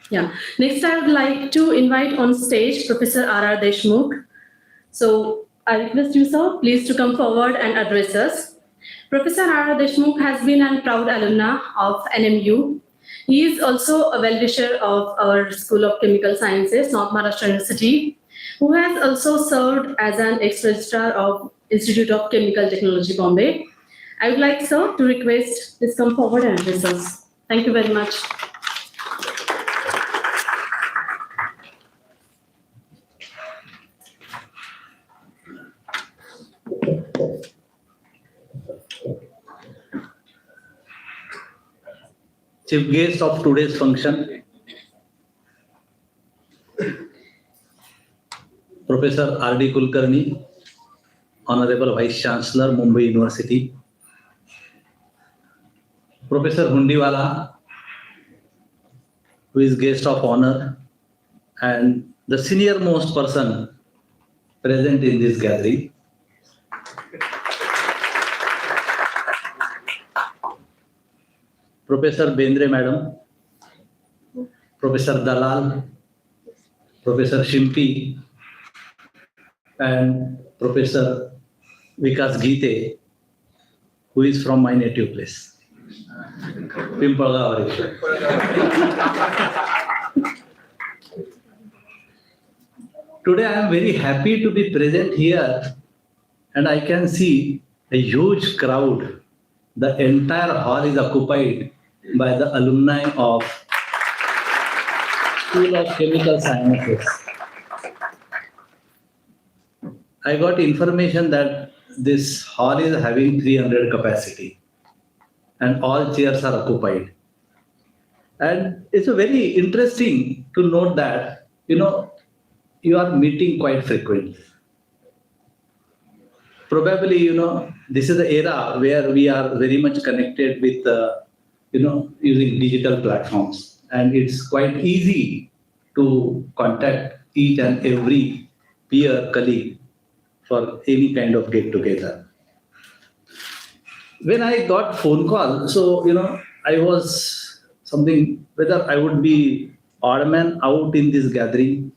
Yeah. Next, I would like to invite on stage Professor R.R. Deshmukh. So I request you, sir, please to come forward and address us. Professor R.R. Deshmukh has been a proud alumna of NMU. He is also a well-wisher of our School of Chemical Sciences, North Maharashtra University, who has also served as an ex-registrar of Institute of Chemical Technology, Bombay. I would like, sir, to request please come forward and address us. Thank you very much. Chief guest of today's function, Professor R.D. Kulkarni, Honorable Vice Chancellor, Mumbai University, Professor Hundiwala, who is guest of honor, and the senior most person present in this gathering, Professor Bendre Madam, Professor Dalal, Professor Shimpi, and Professor Vikas Gite, who is from my native place, Pimpalgaon. Today I am very happy to be present here, and I can see a huge crowd. The entire hall is occupied by the alumni of School of Chemical Sciences. I got information that this hall is having 300 capacity and all chairs are occupied. And it's a very interesting to note that, you are meeting quite frequently. Probably, this is the era where we are very much connected with, using digital platforms. And it's quite easy to contact each and every peer colleague for any kind of get together. When I got phone call, so, I was something, whether I would be odd man out in this gathering.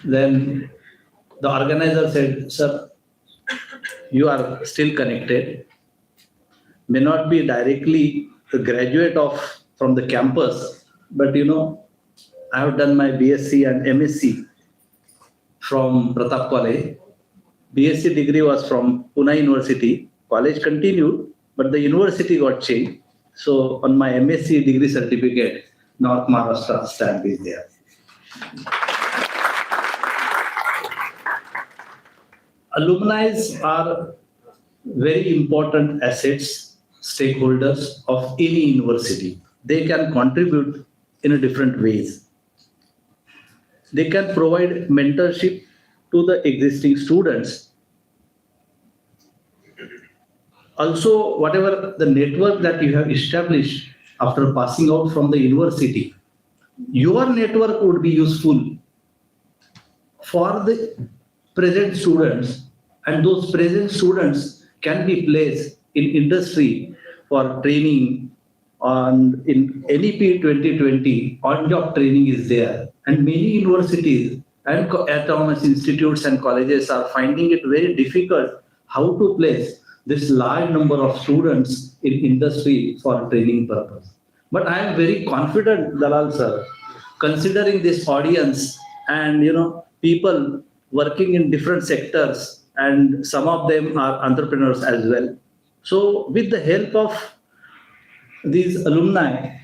Then the organizer said, sir, you are still connected, may not be directly a graduate from the campus, but I have done my BSc and MSc from Pratap College. BSc degree was from Pune University. College continued, but the university got changed. So on my MSc degree certificate, North Maharashtra stamp is there. Alumni are very important assets, stakeholders of any university. They can contribute in different ways. They can provide mentorship to the existing students. Also, whatever the network that you have established after passing out from the university, your network would be useful for the present students, and those present students can be placed in industry for training. On in NEP 2020, on-job training is there, and many universities and autonomous institutes and colleges are finding it very difficult how to place this large number of students in industry for training purpose. But I am very confident, Dalal sir, considering this audience and people working in different sectors, and some of them are entrepreneurs as well. So with the help of these alumni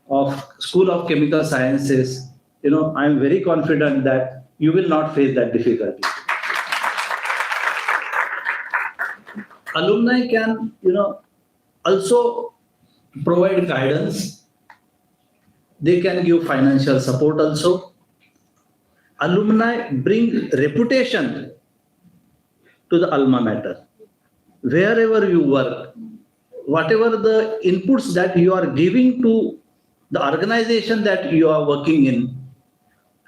of School of Chemical Sciences, I am very confident that you will not face that difficulty. Alumni can, also provide guidance. They can give financial support also. Alumni bring reputation to the alma mater. Wherever you work, whatever the inputs that you are giving to the organization that you are working in,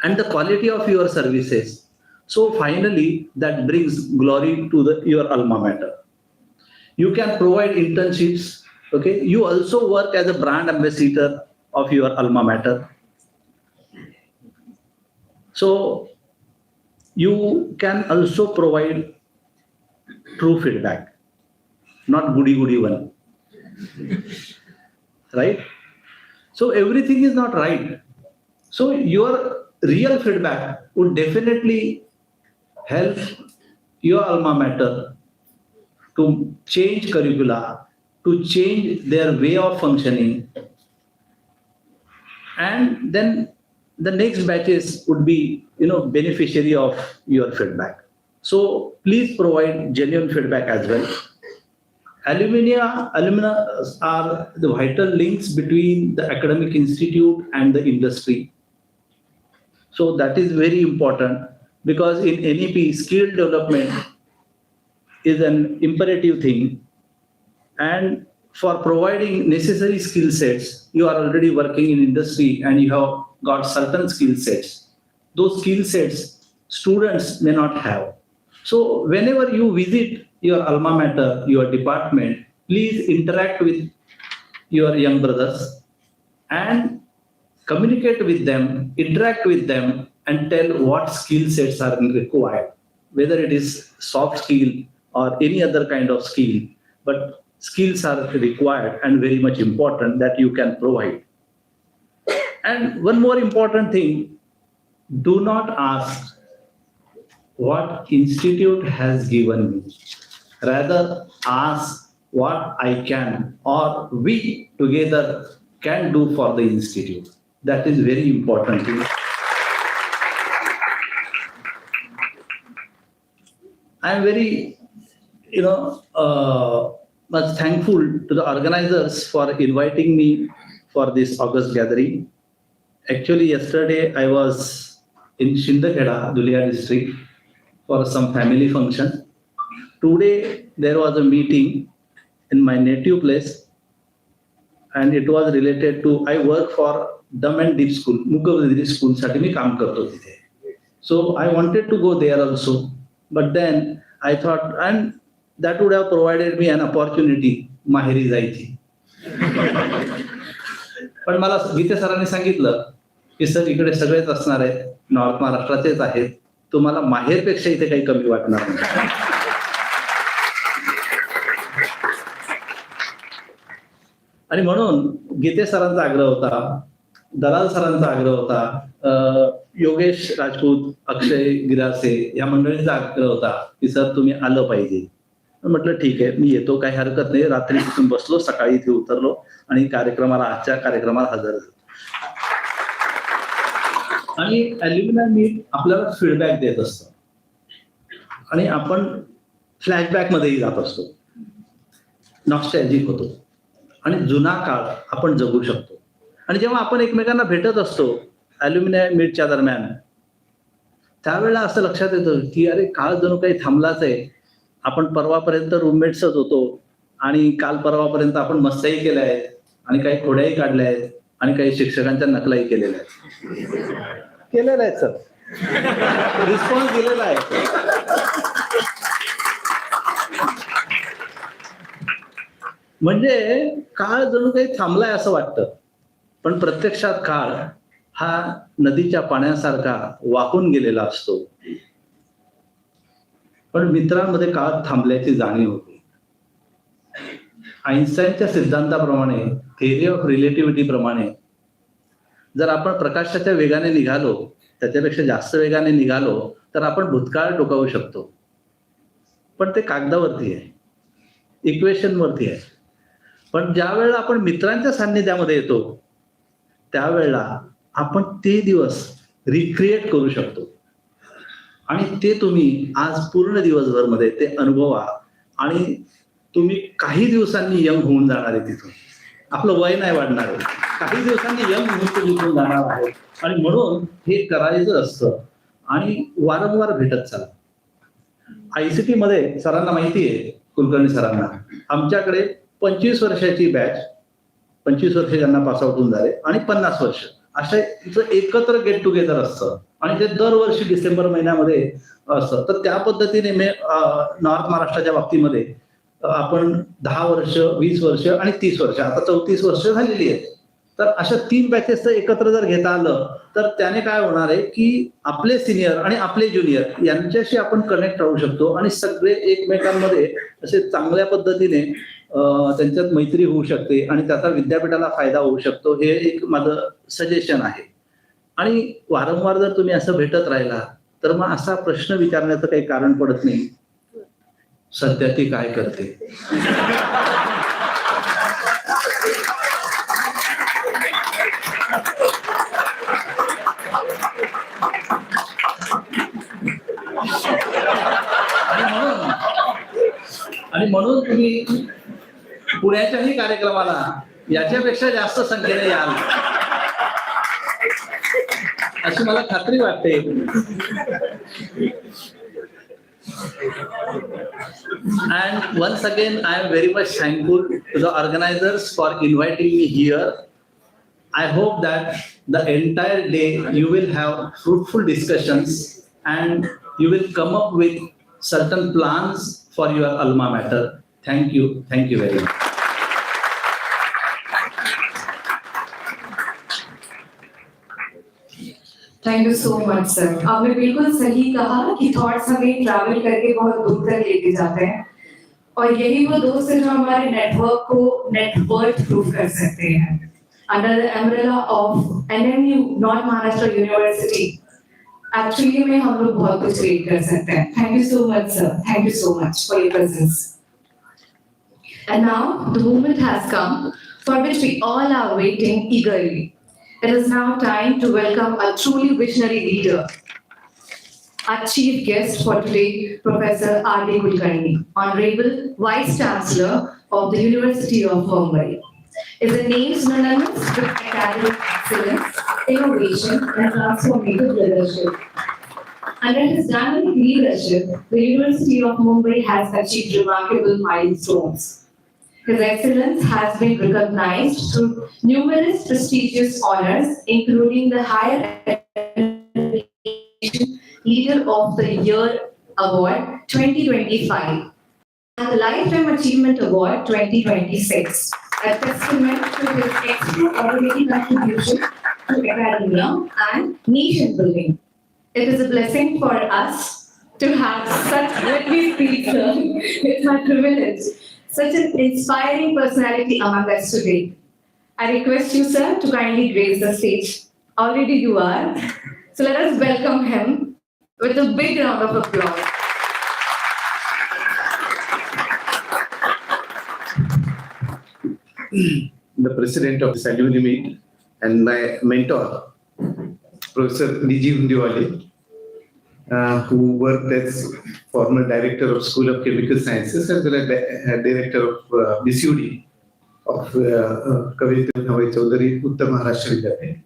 and the quality of your services. So finally, that brings glory to your alma mater. You can provide internships. Okay, you also work as a brand ambassador of your alma mater. So you can also provide true feedback, not goody one, right? So everything is not right. So your real feedback would definitely help your alma mater to change curricula, to change their way of functioning, and then the next batches would be beneficiary of your feedback. So please provide genuine feedback as well. Alumni are the vital links between the academic institute and the industry. So that is very important, because in NEP, skill development is an imperative thing. And for providing necessary skill sets, you are already working in industry and you have got certain skill sets. Those skill sets students may not have. So whenever you visit your alma mater, your department, please interact with your young brothers and communicate with them, interact with them, and tell what skill sets are required, whether it is soft skill or any other kind of skill. But skills are required and very much important that you can provide. And one more important thing, do not ask what institute has given me. Rather ask what I can or we together can do for the institute. That is very important thing. I am very, much thankful to the organizers for inviting me for this August gathering. Actually, yesterday I was in Shindakeda, Dhulia district, for some family function. Today there was a meeting in my native place, and it was related to, I work for Dumb and Deep School, Mukhavadiri School, साठी मी काम करतो तिथे. So I wanted to go there also, but then I thought, and that would have provided me an opportunity माहेरी जायची. पण मला गीते सरांनी सांगितलं की सर इकडे सगळेच असणार आहेत, नॉर्थ महाराष्ट्राचेच आहेत, तुम्हाला माहेरपेक्षा इथे काही कमी वाटणार नाही. आणि म्हणून गीते सरांचा आग्रह होता, दलाल सरांचा आग्रह होता, योगेश राजपूत, अक्षय गिरासे या मंडळींचा आग्रह होता की सर तुम्ही आलं पाहिजे. म्हटलं ठीक आहे, मी येतो, काही हरकत नाही. रात्री तिथून बसलो, सकाळी इथे उतरलो आणि आजच्या कार्यक्रमाला हजर झालो. आणि अल्युमिनाय मीट आपल्याला फीडबॅक देत असतं आणि आपण फ्लॅशबॅक मध्येही जात असतो, नॉस्टॅल्जिक होतो आणि जुना काळ आपण जगू शकतो. आणि जेव्हा आपण एकमेकांना भेटत असतो अल्युमिनाय मीटच्या दरम्यान, त्यावेळेला असं लक्षात येतं की अरे काळ जणू काही थांबलाच आहे. आपण परवापर्यंत रूममेट्सच होतो आणि काल परवापर्यंत आपण मस्त्याही केल्या आहेत आणि काही खोड्याही काढल्या आहेत आणि काही शिक्षकांच्या नकलाही केलेल्या आहेत सर. रिस्पॉन्स दिलेला आहे. म्हणजे काळ जणू काही थांबलाय असं वाटतं, पण प्रत्यक्षात काळ हा नदीच्या पाण्यासारखा वाहून गेलेला असतो. पण मित्रांमध्ये काळ थांबल्याची जाणीव होते. आइन्स्टाईनच्या सिद्धांताप्रमाणे, थिअरी ऑफ रिलेटिव्हिटी प्रमाणे, जर आपण प्रकाशाच्या वेगाने निघालो, त्याच्यापेक्षा जास्त वेगाने निघालो, तर आपण भूतकाळ डोकावू शकतो. पण ते कागदावरती आहे, इक्वेशन वरती आहे. पण ज्या वेळेला आपण मित्रांच्या सान्निध्यामध्ये येतो, त्यावेळेला आपण ते दिवस रिक्रिएट करू शकतो. आणि ते तुम्ही आज पूर्ण दिवसभर मध्ये ते अनुभवा आणि तुम्ही काही दिवसांनी यंग होऊन जाणार आहे. तिथून आपलं वय नाही वाढणार आहे, काही दिवसांनी यंग होऊन तिथून जाणार आहे. आणि म्हणून हे करायचं असतं आणि वारंवार भेटत चला. आयसीटी मध्ये सरांना माहिती आहे, कुलकर्णी सरांना, आमच्याकडे 25 वर्षाची बॅच, 25 वर्ष ज्यांना पासआउट होऊन झाले आणि 50 वर्ष अशा एकत्र गेट टुगेदर असतं आणि ते दरवर्षी डिसेंबर महिन्यामध्ये असतं. तर त्या पद्धतीने नॉर्थ महाराष्ट्राच्या बाबतीमध्ये आपण 10 वर्ष, 20 वर्ष आणि 30 वर्ष, आता 34 वर्ष झालेली आहेत. तर अशा 3 बॅचेस एकत्र जर घेता आलं तर त्याने काय होणार आहे की आपले सिनियर आणि आपले ज्युनियर यांच्याशी आपण कनेक्ट राहू शकतो आणि सगळे एकमेकांमध्ये असे चांगल्या पद्धतीने त्यांच्यात मैत्री होऊ शकते आणि त्याचा विद्यापीठाला फायदा होऊ शकतो. हे एक माझं सजेशन आहे. आणि वारंवार जर तुम्ही असं भेटत राहिला तर मग असा प्रश्न विचारण्याचं काही कारण पडत नाही, सध्या ती काय करते. आणि म्हणून तुम्ही पुण्याच्याही कार्यक्रमाला याच्यापेक्षा जास्त संख्येने याल अशी मला खात्री वाटते. And once again, I am very much thankful to the organizers for inviting me here. I hope that the entire day you will have fruitful discussions and you will come up with certain plans for your alma mater. Thank you. Thank you very much. Thank you so much sir. आपने बिल्कुल सही कहा कि thoughts हमें travel करके बहुत दूर तक लेके जाते हैं और यही वो दोस्त है जो हमारे नेटवर्क को नेटवर्क प्रूव कर सकते हैं. Under the umbrella of NMU North Maharashtra University actually में हम लोग बहुत कुछ क्रिएट कर सकते हैं. Thank you so much sir. Thank you so much for your presence. And now the moment has come for which we all are waiting eagerly. It is now time to welcome a truly visionary leader. Our chief guest for today, Professor R.D. Kulkarni, Honorable Vice Chancellor of the University of Mumbai, is a name synonymous with academic excellence, innovation, and transformative leadership. Under his dynamic leadership, the University of Mumbai has achieved remarkable milestones. His excellence has been recognized through numerous prestigious honors, including the Higher Education Leader of the Year Award 2025 and the Lifetime Achievement Award 2026, a testament to his extraordinary contribution to academia and nation building. It is a blessing for us to have such, let me speak, sir. It's my privilege. Such an inspiring personality among us today. I request you, sir, to kindly grace the stage. Already you are. So let us welcome him with a big round of applause. The president of this alumni meet and my mentor, Professor D.G. Hundiwale, who worked as former director of School of Chemical Sciences as well as director of BCUD of Kavitri Navai Chaudhary, Uttar Maharashtra Vidyapith.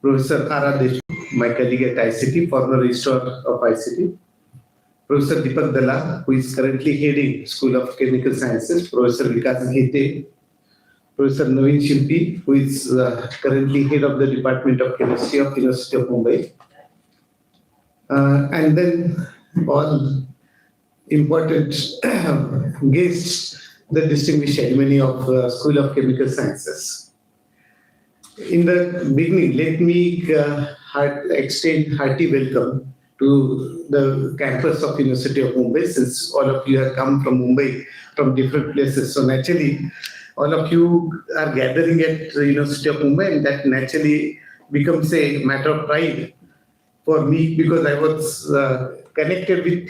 Professor R.R. Deshmukh, my colleague at ICT, former registrar of ICT. Professor Deepak Dalla, who is currently heading School of Chemical Sciences. Professor Vikas Ghete. Professor Naveen Shimpi, who is currently head of the Department of Chemistry of University of Mumbai. And then all important guests, the distinguished alumni of School of Chemical Sciences. In the beginning, let me extend hearty welcome to the campus of University of Mumbai, since all of you have come from Mumbai, from different places. So naturally, all of you are gathering at the University of Mumbai, and that naturally becomes a matter of pride for me, because I was connected with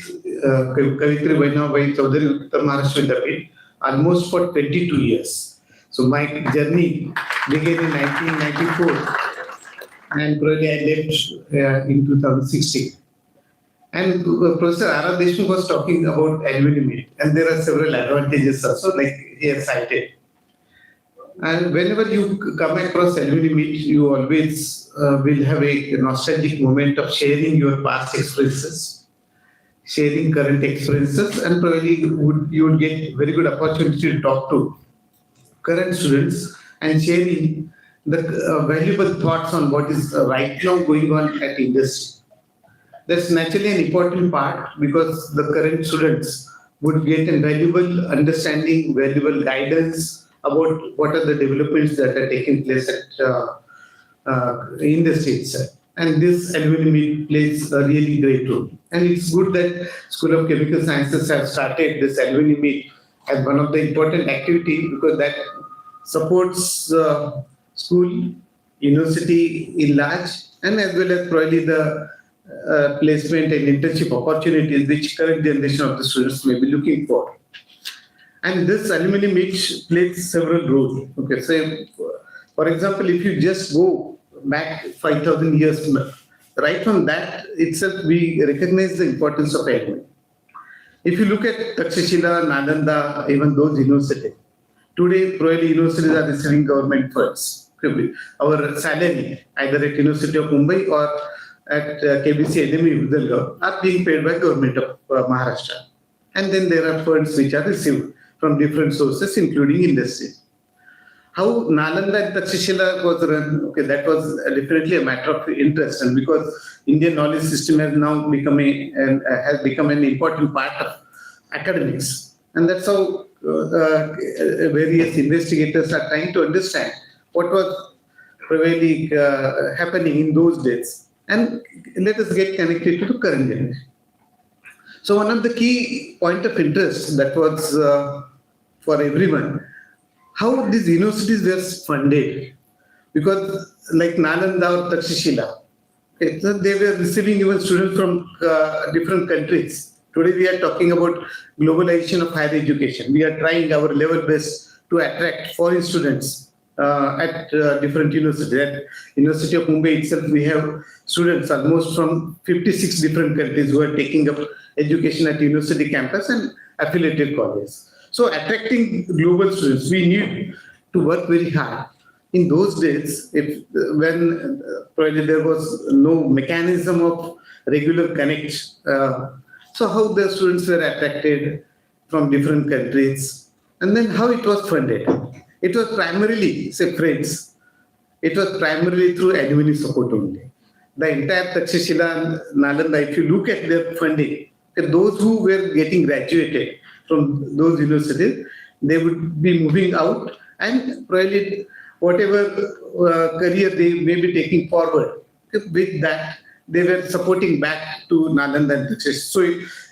Kavitri Vainavai Chaudhary Uttar Maharashtra Vidyapith almost for 22 years. So my journey began in 1994 and probably I left in 2016. And Professor R.R. Deshmukh was talking about alumni meet, and there are several advantages also, like he has cited. And whenever you come across alumni meet, you always will have a nostalgic moment of sharing your past experiences, sharing current experiences, and probably you would get very good opportunity to talk to current students and sharing the valuable thoughts on what is right now going on at industry. That's naturally an important part, because the current students would get a valuable understanding, valuable guidance about what are the developments that are taking place in the states. And this alumni meet plays a really great role. And it's good that School of Chemical Sciences have started this alumni meet as one of the important activity, because that supports school, university in large, and as well as probably the placement and internship opportunities which current generation of the students may be looking for. And this alumni meet plays several roles. Okay, so for example, if you just go back 5,000 years, right from that itself, we recognize the importance of alumni. If you look at Takshashila, Nalanda, even those universities, today probably universities are receiving government funds. Our salary, either at University of Mumbai or at KBC NME are being paid by government of Maharashtra. And then there are funds which are received from different sources, including industry. How Nalanda and Takshashila was run, okay, that was definitely a matter of interest, and because Indian knowledge system has now become an important part of academics, and that's how various investigators are trying to understand what was really happening in those days, and let us get connected to the current generation. So one of the key point of interest that was for everyone, how these universities were funded, because like Nalanda or Takshashila, okay, so they were receiving even students from different countries. Today we are talking about globalization of higher education. We are trying our level best to attract foreign students at different universities. At University of Mumbai itself, we have students almost from 56 different countries who are taking up education at university campus and affiliated colleges. So attracting global students, we need to work very hard. In those days, when probably there was no mechanism of regular connect, so how the students were attracted from different countries, and then how it was funded. It was primarily, say friends, it was primarily through alumni support only. The entire Takshashila and Nalanda, if you look at their funding, those who were getting graduated from those universities, they would be moving out, and probably whatever career they may be taking forward, with that they were supporting back to Nalanda and Takshashila. So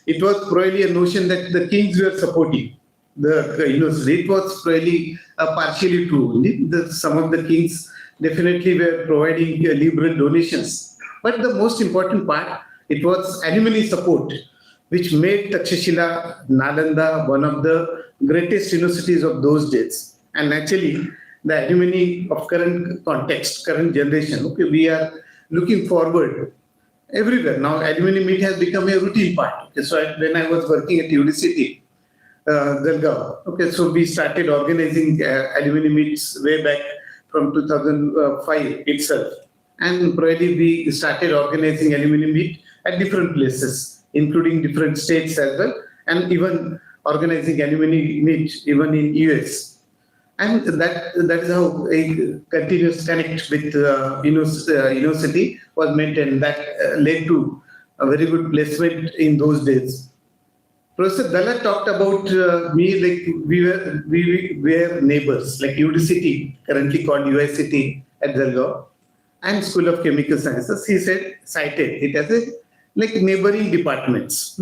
it was probably a notion that the kings were supporting the university. It was probably partially true. Some of the kings definitely were providing liberal donations. But the most important part, it was alumni support, which made Takshashila, Nalanda one of the greatest universities of those days. And actually, the alumni of current context, current generation, okay, we are looking forward everywhere. Now, alumni meet has become a routine part. Okay, so when I was working at UDCT, Jalgaon, okay, so we started organizing alumni meets way back from 2005 itself. And probably we started organizing alumni meet at different places, including different states as well, and even organizing alumni meet even in US. And that is how a continuous connect with university was maintained. That led to a very good placement in those days. Professor Dalla talked about me, like we were neighbors, like UDCT, currently called UICT at Jalgaon, and School of Chemical Sciences. He cited it as a like neighboring departments.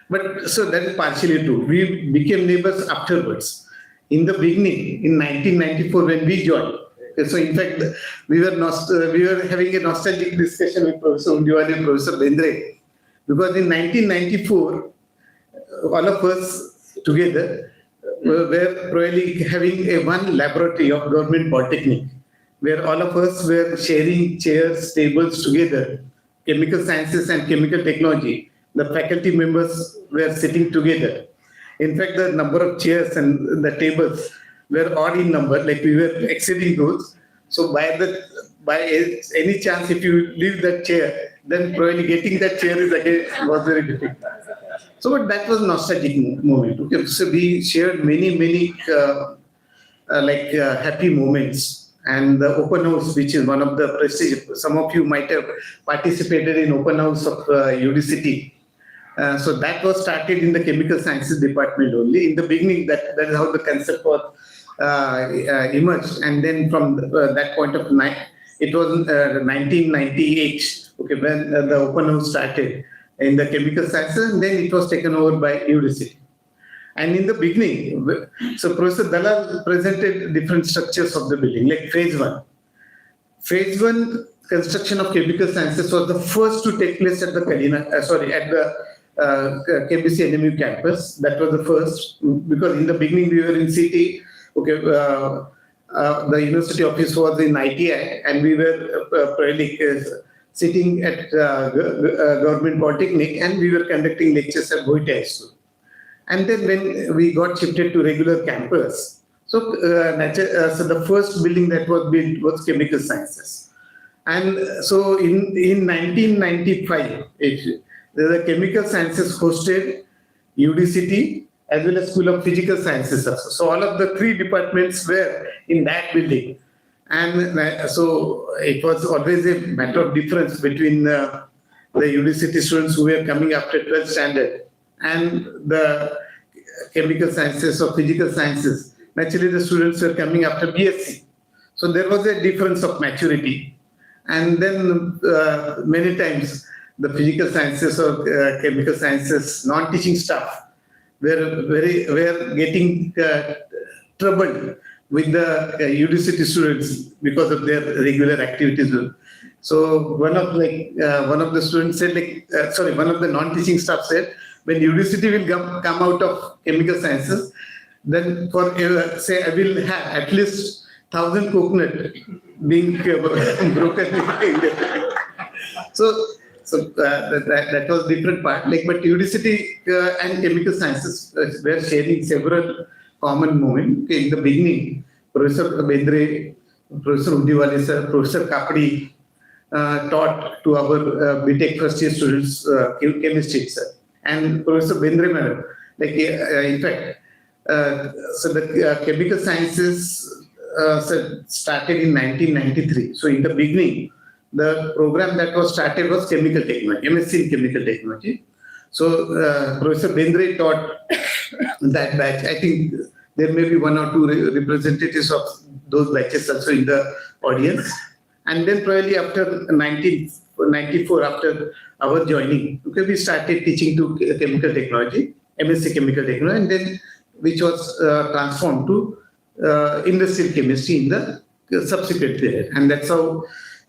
But so that is partially true. We became neighbors afterwards. In the beginning, in 1994, when we joined, so in fact, we were having a nostalgic discussion with Professor Undiwale and Professor Bendre, because in 1994, all of us together were probably having a one laboratory of government polytechnic, where all of us were sharing chairs, tables together, chemical sciences and chemical technology. The faculty members were sitting together. In fact, the number of chairs and the tables were odd in number, like we were exceeding those. So by any chance, if you leave that chair, then probably getting that chair was very difficult. So but that was a nostalgic moment. Okay, so we shared many happy moments. And the open house, which is one of the prestigious, some of you might have participated in open house of UDCT. So that was started in the chemical sciences department only. In the beginning, that is how the concept was emerged, and then from that point of night, it was 1998. Okay, when the open house started in the chemical sciences, and then it was taken over by UDC. And in the beginning, so Professor Dalal presented different structures of the building, like phase one. Phase one construction of chemical sciences was the first to take place at the at the KBC NMU campus. That was the first, because in the beginning we were in city. Okay, the university office was in ITI, and we were sitting at Government Polytechnic, and we were conducting lectures at Boite High School. And then when we got shifted to regular campus, so the first building that was built was chemical sciences. And so in 1995, the chemical sciences hosted UDCT as well as School of Physical Sciences also. So all of the three departments were in that building. And so it was always a matter of difference between the UDCT students who were coming after 12th standard and the chemical sciences or physical sciences. Naturally, the students were coming after BSc. So there was a difference of maturity. And then many times the physical sciences or chemical sciences non-teaching staff were getting troubled with the UDCT students because of their regular activities. So one of the students said, one of the non-teaching staff said, when UDCT will come out of chemical sciences, then say I will have at least 1,000 coconut being broken. So that was different part. But UDCT and chemical sciences were sharing several common moments. In the beginning, Professor Bendre, Professor Udiwale sir, Professor Kapdi taught to our BTech first year students chemistry, sir. And Professor Bendre madam, in fact, so the chemical sciences started in 1993. So in the beginning, the program that was started was chemical technology, MSc in chemical technology. So Professor Bendre taught that batch. I think there may be one or two representatives of those batches also in the audience. And then probably after 1994, after our joining, okay, we started teaching to chemical technology, MSc chemical technology, and then which was transformed to industrial chemistry in the subsequent period. And that's how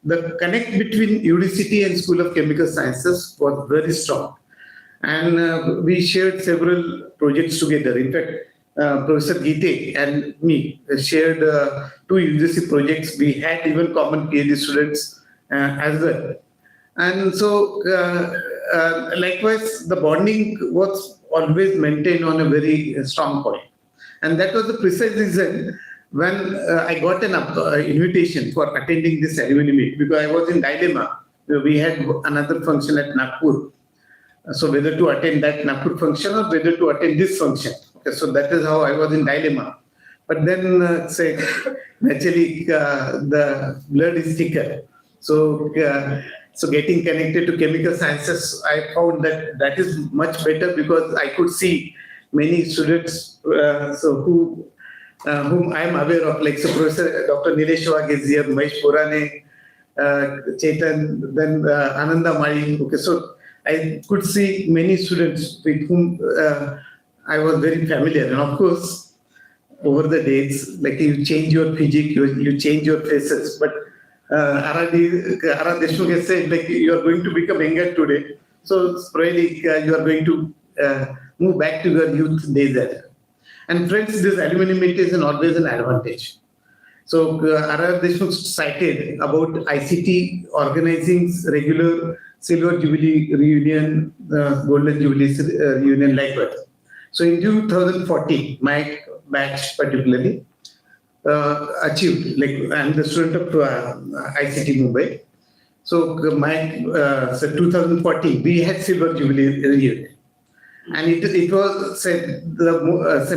the connect between UDCT and School of Chemical Sciences was very strong. And we shared several projects together. In fact, Professor Gite and me shared 2 UGC projects. We had even common PhD students as well. And so, likewise, the bonding was always maintained on a very strong point. And that was the precise reason when I got an invitation for attending this ceremony meet, because I was in dilemma. We had another function at Nagpur. So whether to attend that Nagpur function or whether to attend this function. Okay, so that is how I was in dilemma. But then, naturally, the blood is thicker. So getting connected to chemical sciences, I found that is much better, because I could see many students whom I am aware of, like Professor Dr. Nilesh Wag is here, Mahesh Purane, Chetan, then Ananda Mali. Okay, so I could see many students with whom I was very familiar. And of course, over the days, like you change your physique, you change your faces. But Ara Deshmukh has said, like, you are going to become younger today. So probably you are going to move back to your youth days there. And friends, this alumni meet is always an advantage. So Ara Deshmukh cited about ICT organizing regular Silver Jubilee reunion, Golden Jubilee reunion likewise. So in 2014, my batch particularly achieved, like I'm the student of ICT Mumbai. So 2014, we had Silver Jubilee reunion. And it was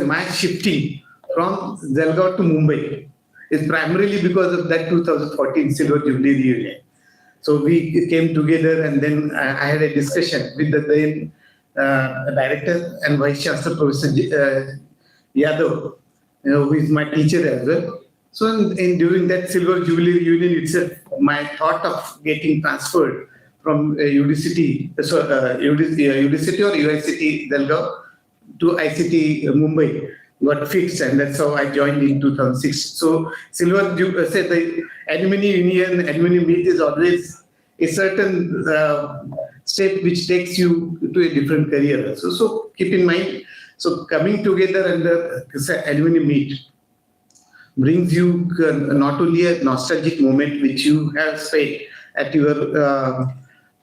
my shifting from Jalgaon to Mumbai is primarily because of that 2014 Silver Jubilee reunion. So we came together, and then I had a discussion with the then director and vice chancellor, Professor Yadav, who is my teacher as well. So during that Silver Jubilee reunion itself, my thought of getting transferred from UDCT, UDCT or UICT Delgaon to ICT Mumbai got fixed, and that's how I joined in 2006. So said the alumni union, alumni meet is always a certain step which takes you to a different career. So keep in mind, so coming together under alumni meet brings you not only a nostalgic moment which you have spent at your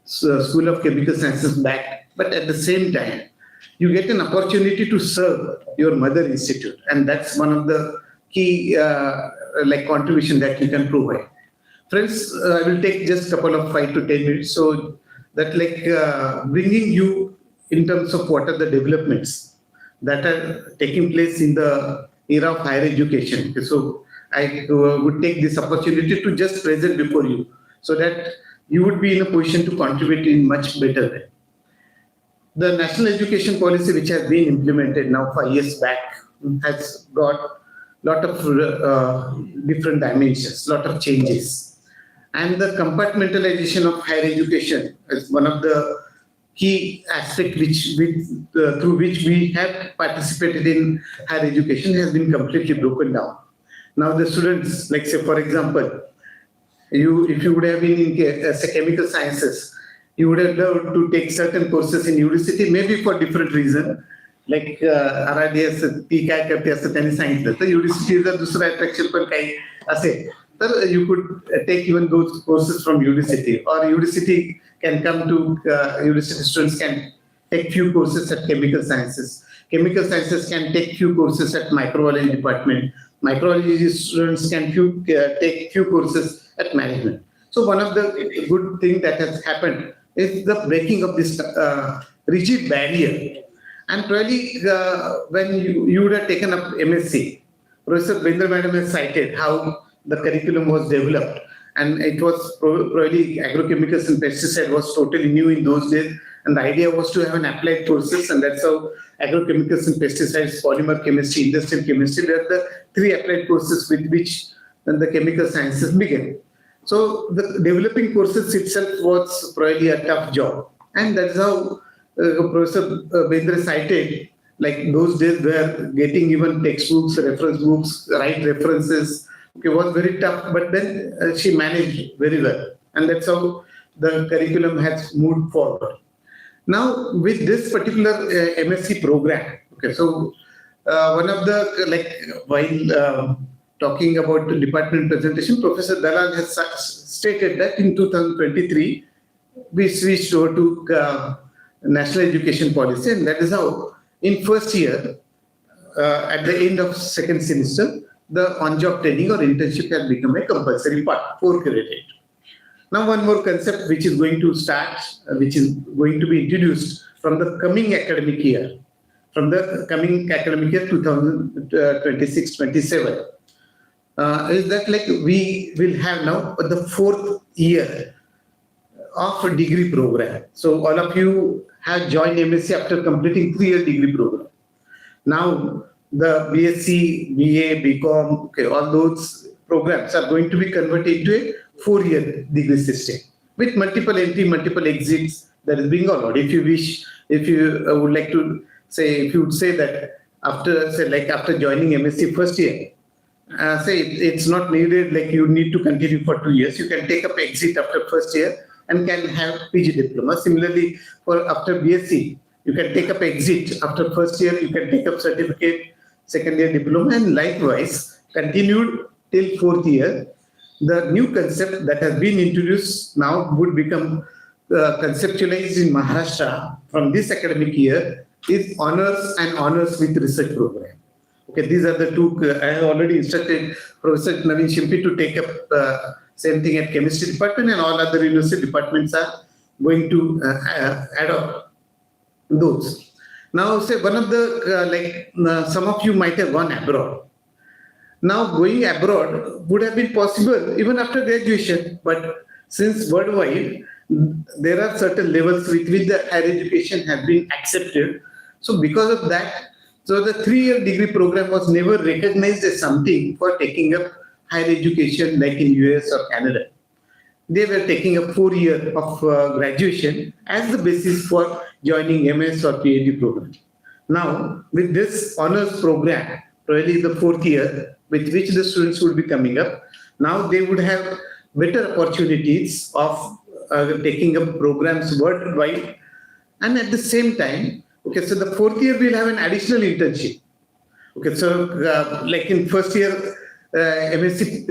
School of Chemical Sciences back, but at the same time, you get an opportunity to serve your mother institute, and that's one of the key contribution that you can provide. Friends, I will take just a couple of 5 to 10 minutes. So that bringing you in terms of what are the developments that are taking place in the era of higher education. So I would take this opportunity to just present before you so that you would be in a position to contribute in much better way. The national education policy, which has been implemented now 5 years back, has got a lot of different dimensions, lot of changes. And the compartmentalization of higher education is one of the key aspects through which we have participated in higher education has been completely broken down. Now the students, like say for example, if you would have been in chemical sciences, you would have loved to take certain courses in university, maybe for different reason. Like RRDS, ती काय करते असं त्यांनी सांगितलं तर युनिव्हर्सिटीचा दुसरा attraction पण काही असेल तर you could take even those courses from university, or university can come to university students can take few courses at chemical sciences. Chemical sciences can take few courses at microbiology department. Microbiology students can take few courses at management. So one of the good thing that has happened is the breaking of this rigid barrier. And really, when you would have taken up MSc, Professor Bindra Madam has cited how the curriculum was developed. And it was probably agrochemicals and pesticide was totally new in those days. And the idea was to have an applied courses, and that's how agrochemicals and pesticides, polymer chemistry, industrial chemistry, were the 3 applied courses with which the chemical sciences began. So the developing courses itself was probably a tough job. And that's how Professor Bindra cited, like those days were getting even textbooks, reference books, right references, was very tough, but then she managed very well. And that's how the curriculum has moved forward. Now, with this particular MSc program, so one of the, while talking about the department presentation, Professor Dalal has stated that in 2023, we switched over to national education policy, and that is how in first year, at the end of second semester, the on-job training or internship has become a compulsory part, 4 credit. Now one more concept which is going to start, which is going to be introduced from the coming academic year, 2026-27, is that we will have now the 4th year of a degree program. So all of you have joined MSc after completing 3-year degree program. Now the BSc, BA, BCom, all those programs are going to be converted into a 4-year degree system with multiple entry, multiple exits that is being allowed. If you wish, if you would like to say, if you would say that after joining MSc first year, say it's not needed, like you need to continue for 2 years. You can take up exit after first year and can have PG diploma. Similarly, for after BSc, you can take up exit after first year. You can take up certificate, second year diploma, and likewise continued till 4th year. The new concept that has been introduced now would become conceptualized in Maharashtra from this academic year is honors and honors with research program. Okay, these are the 2. I have already instructed Professor Naveen Shimpi to take up same thing at chemistry department, and all other university departments are going to adopt those. Now, say one of the some of you might have gone abroad. Now, going abroad would have been possible even after graduation, but since worldwide there are certain levels with which the higher education has been accepted. So, because of that, So the 3-year degree program was never recognized as something for taking up higher education like in US or Canada. They were taking a 4 year of graduation as the basis for joining MS or PhD program. Now, with this honors program, probably the 4th year, with which the students would be coming up, now they would have better opportunities of taking up programs worldwide. And at the same time, okay, so the 4th year will have an additional internship. Okay, so like in first year MSc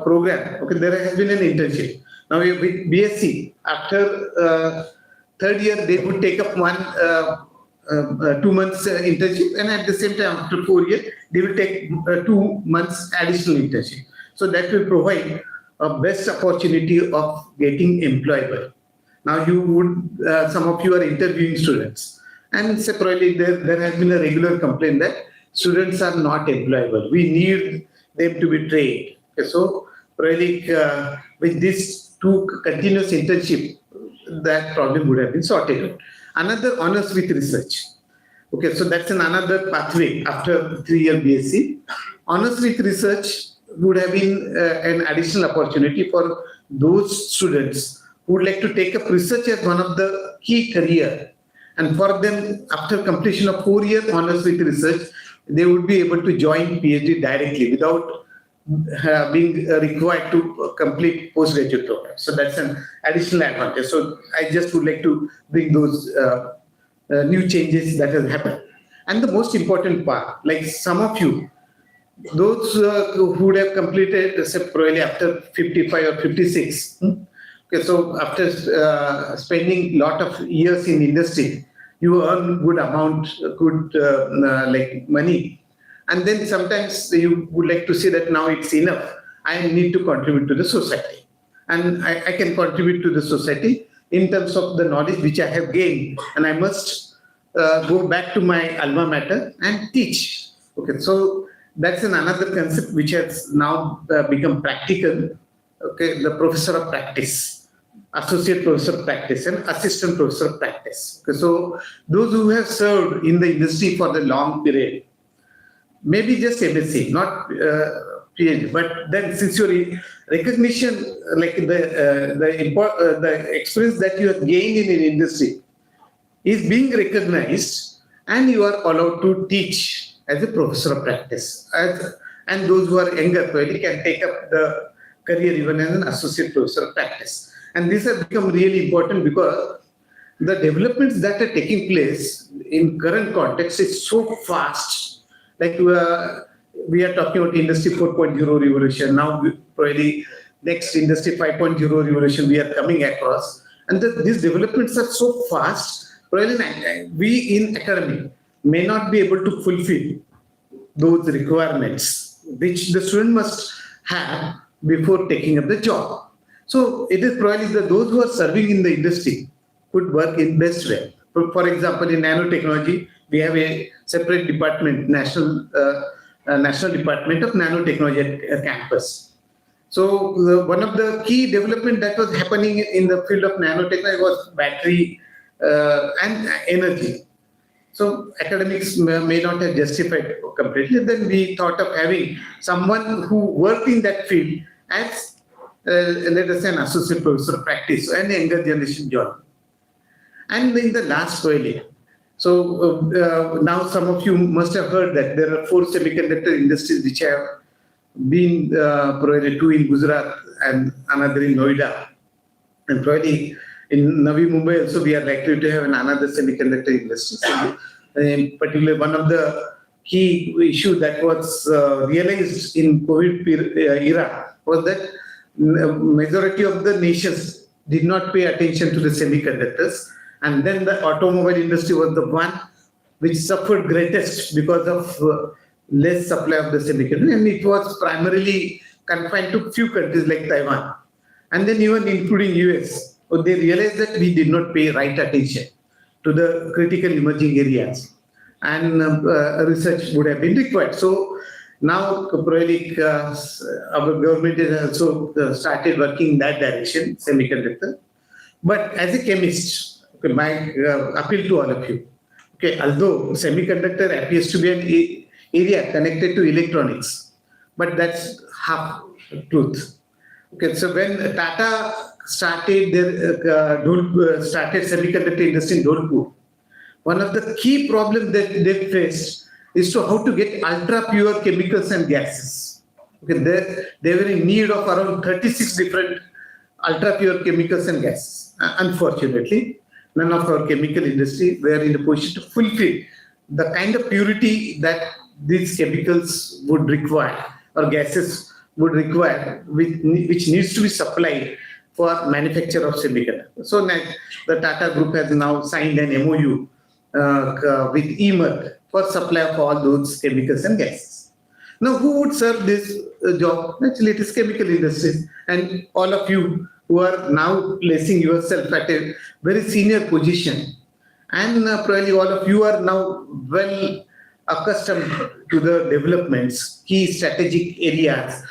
program, okay, there has been an internship. Now with BSc, after 3rd year, they would take up 2 months internship, and at the same time, after 4 years, they will take 2 months additional internship. So that will provide a best opportunity of getting employable. Now you would, some of you are interviewing students, and separately there has been a regular complaint that students are not employable. We need them to be trained. Okay, so really, with this 2 continuous internship, that problem would have been sorted out. Another honors with research. Okay, so that's another pathway after 3-year BSc. Honors with research would have been an additional opportunity for those students who would like to take up research as one of the key career. And for them, after completion of 4-year honors with research, they would be able to join PhD directly without being required to complete postgraduate program. So that's an additional advantage. So I just would like to bring those new changes that has happened. And the most important part, like some of you, those who would have completed, say, probably after 55 or 56. Okay, so after spending lot of years in industry, you earn good amount, good like money. And then sometimes you would like to say that now it's enough. I need to contribute to the society. And I can contribute to the society in terms of the knowledge which I have gained. And I must go back to my alma mater and teach. Okay, so that's another concept which has now become practical. Okay, the professor of practice, associate professor of practice, and assistant professor of practice. Okay, so those who have served in the industry for the long period, maybe just MSc, not PhD, but then since your recognition, like the experience that you have gained in an industry is being recognized, and you are allowed to teach as a professor of practice. And those who are younger probably can take up the career even as an associate professor of practice. And this has become really important because the developments that are taking place in current context is so fast. Like we are talking about Industry 4.0 revolution. Now probably next Industry 5.0 revolution we are coming across. And these developments are so fast, probably we in academy may not be able to fulfill those requirements which the student must have before taking up the job. So it is probably those who are serving in the industry could work in best way. For example, in nanotechnology, we have a separate department, National Department of Nanotechnology at campus. So one of the key development that was happening in the field of nanotechnology was battery and energy. So academics may not have justified completely. Then we thought of having someone who worked in that field as, let us say, an associate professor of practice and younger generation join. And in the last probably, so now some of you must have heard that there are 4 semiconductor industries which have been provided, 2 in Gujarat and another in Noida. And probably in Navi Mumbai also we are likely to have another semiconductor industry. So, in particular, one of the key issue that was realized in COVID era was that majority of the nations did not pay attention to the semiconductors. And then the automobile industry was the one which suffered greatest because of less supply of the semiconductor. And it was primarily confined to few countries like Taiwan. And then even including US, they realized that we did not pay right attention to the critical emerging areas. And research would have been required. So now probably our government has also started working in that direction, semiconductor. But as a chemist, my appeal to all of you, Okay, although semiconductor appears to be an area connected to electronics, but that's half truth. Okay, so when Tata started started semiconductor industry in Dholpur, one of the key problems that they faced is to how to get ultra pure chemicals and gases. Okay, they were in need of around 36 different ultra pure chemicals and gases. Unfortunately, none of our chemical industry were in a position to fulfill the kind of purity that these chemicals would require or gases would require, which needs to be supplied for manufacture of semiconductors. So the Tata Group has now signed an MOU with EMERC for supply of all those chemicals and gases. Now, who would serve this job? Actually, it is chemical industries, and all of you who are now placing yourself at a very senior position, and probably all of you are now well accustomed to the developments, key strategic areas,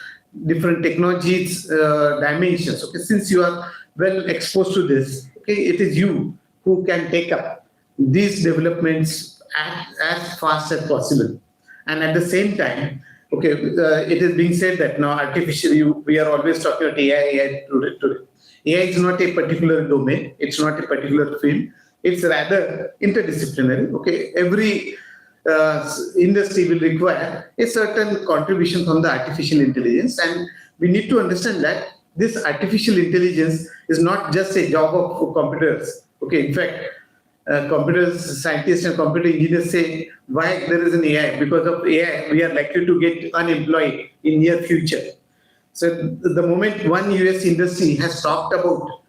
different technologies, dimensions. Okay, since you are well exposed to this, okay, it is you who can take up these developments as fast as possible. And at the same time, okay, it is being said that now we are always talking about AI today. AI is not a particular domain, it's not a particular field, it's rather interdisciplinary. Okay, every industry will require a certain contribution from the artificial intelligence, and we need to understand that this artificial intelligence is not just a job of computers. Okay, in fact, computer scientists and computer engineers say why there is an AI. Because of AI, we are likely to get unemployed in near future. So the moment one US industry has talked about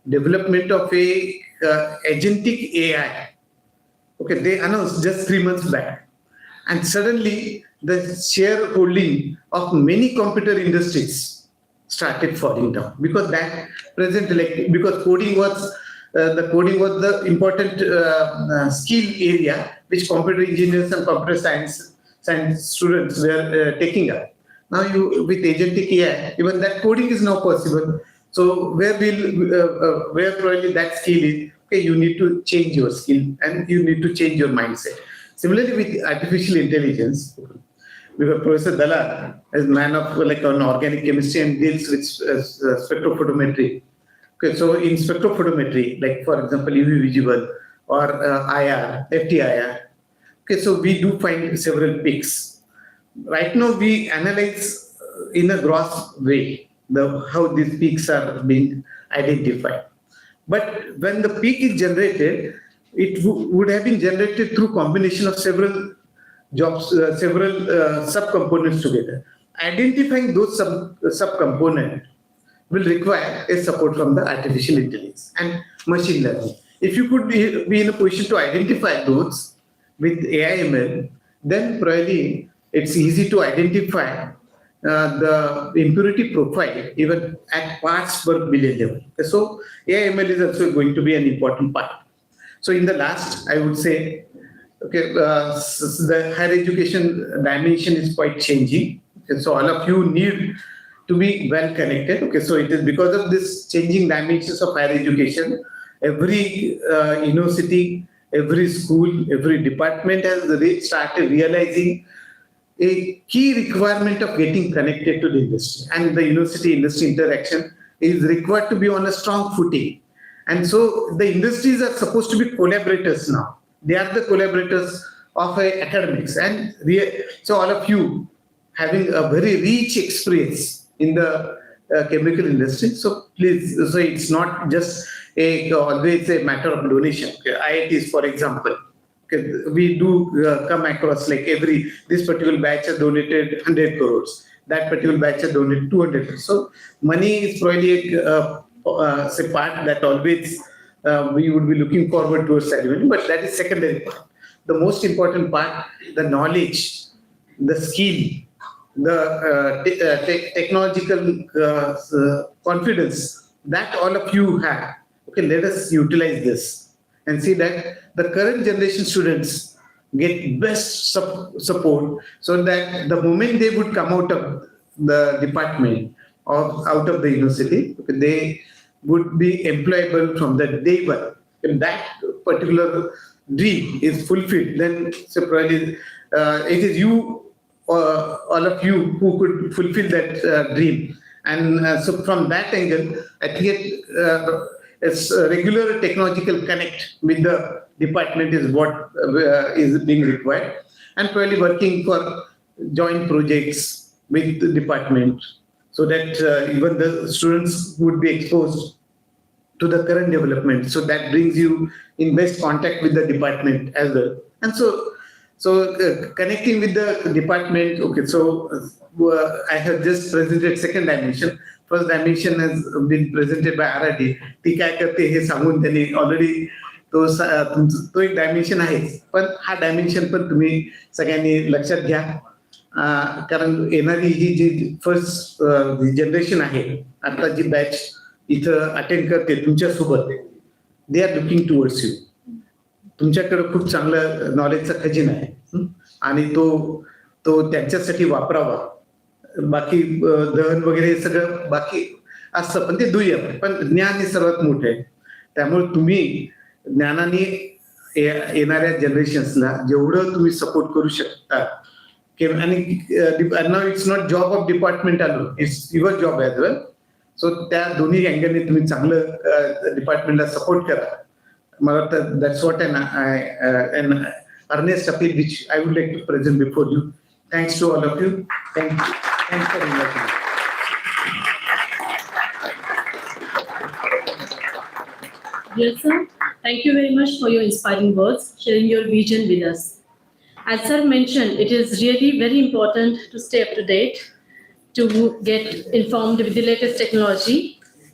development of a agentic AI, okay, they announced just 3 months back, and suddenly the shareholding of many computer industries started falling down because because coding was the important skill area which computer engineers and computer science students were taking up. Now, with agentic AI, even that coding is now possible. So where probably that skill is, okay, you need to change your skill and you need to change your mindset. Similarly, with artificial intelligence, because Professor Dalal is man of an organic chemistry and deals with spectrophotometry. Okay, so in spectrophotometry, like for example, UV visible or IR, FTIR. Okay, so we do find several peaks. Right now, we analyze in a gross way how these peaks are being identified. But when the peak is generated, it would have been generated through combination of several jobs, several subcomponents together. Identifying those subcomponents will require a support from the artificial intelligence and machine learning. If you could be in a position to identify those with AI/ML, then probably it's easy to identify the impurity profile even at parts per billion level. So AI/ML is also going to be an important part. So in the last, I would say, okay, the higher education dimension is quite changing. Okay, so all of you need to be well connected. Okay, so it is because of this changing dimensions of higher education, every university, every school, every department has started realizing a key requirement of getting connected to the industry, and the university-industry interaction is required to be on a strong footing. And so the industries are supposed to be collaborators now. They are the collaborators of academics, and so all of you having a very rich experience in the chemical industry. So please, so it's not just always a matter of donation. Okay, IITs, for example, okay, we do come across like this particular batch has donated 100 crores, that particular batch has donated 200 crores. So money is probably a part that always we would be looking forward towards ceremony, but that is secondary part. The most important part, the knowledge, the skill, the technological confidence that all of you have. Okay, let us utilize this and see that the current generation students get best support, so that the moment they would come out of the department or out of the university, okay, they would be employable from the day one. And that particular dream is fulfilled, then so probably it is you, all of you, who could fulfill that dream. And so from that angle, I think it's a regular technological connect with the department is what is being required, and probably working for joint projects with the department, so that even the students would be exposed to the current development. So that brings you in best contact with the department as well. And so connecting with the department. Okay, so I have just presented second dimension. First dimension has been presented by RRD. ती काय करते हे सांगून त्यांनी already तो एक dimension आहे. पण हा डायमेन्शन पण तुम्ही सगळ्यांनी लक्षात घ्या, कारण येणारी ही जी फर्स्ट जनरेशन आहे, आता जी बॅच इथं अटेंड करते तुमच्यासोबत, they are looking towards you. तुमच्याकडे खूप चांगला नॉलेजचा खजिना आहे आणि तो त्यांच्यासाठी वापरावा. बाकी दहन वगैरे हे सगळं बाकी असतं, पण ते दुय्यम आहे. पण ज्ञान हे सर्वात मोठं आहे. त्यामुळे तुम्ही ज्ञानाने येणाऱ्या जनरेशन्सला जेवढं तुम्ही सपोर्ट करू शकता, आणि now it's not job of department alone, it's your job as well. So त्या दोन्ही अँगलने तुम्ही चांगलं डिपार्टमेंटला सपोर्ट करा. मला वाटतं that's what an earnest appeal which I would like to present before you. Thanks to all of you. Thank you. Thanks for inviting me. Dear sir, thank you very much for your inspiring words, sharing your vision with us. As sir mentioned, it is really very important to stay up to date, to get informed with the latest technology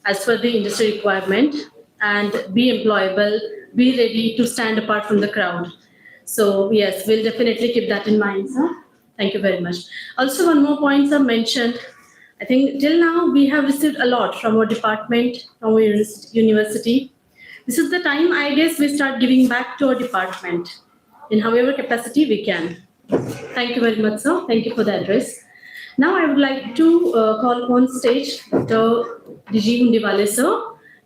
as per the industry requirement, and be employable, be ready to stand apart from the crowd. So yes, we'll definitely keep that in mind, sir. Thank you very much. Also, one more point sir mentioned. I think till now we have received a lot from our department, from our university. This is the time, I guess, we start giving back to our department in however capacity we can. Thank you very much, sir. Thank you for the address. Now I would like to call on stage Dr. Diji Hundiwale, sir,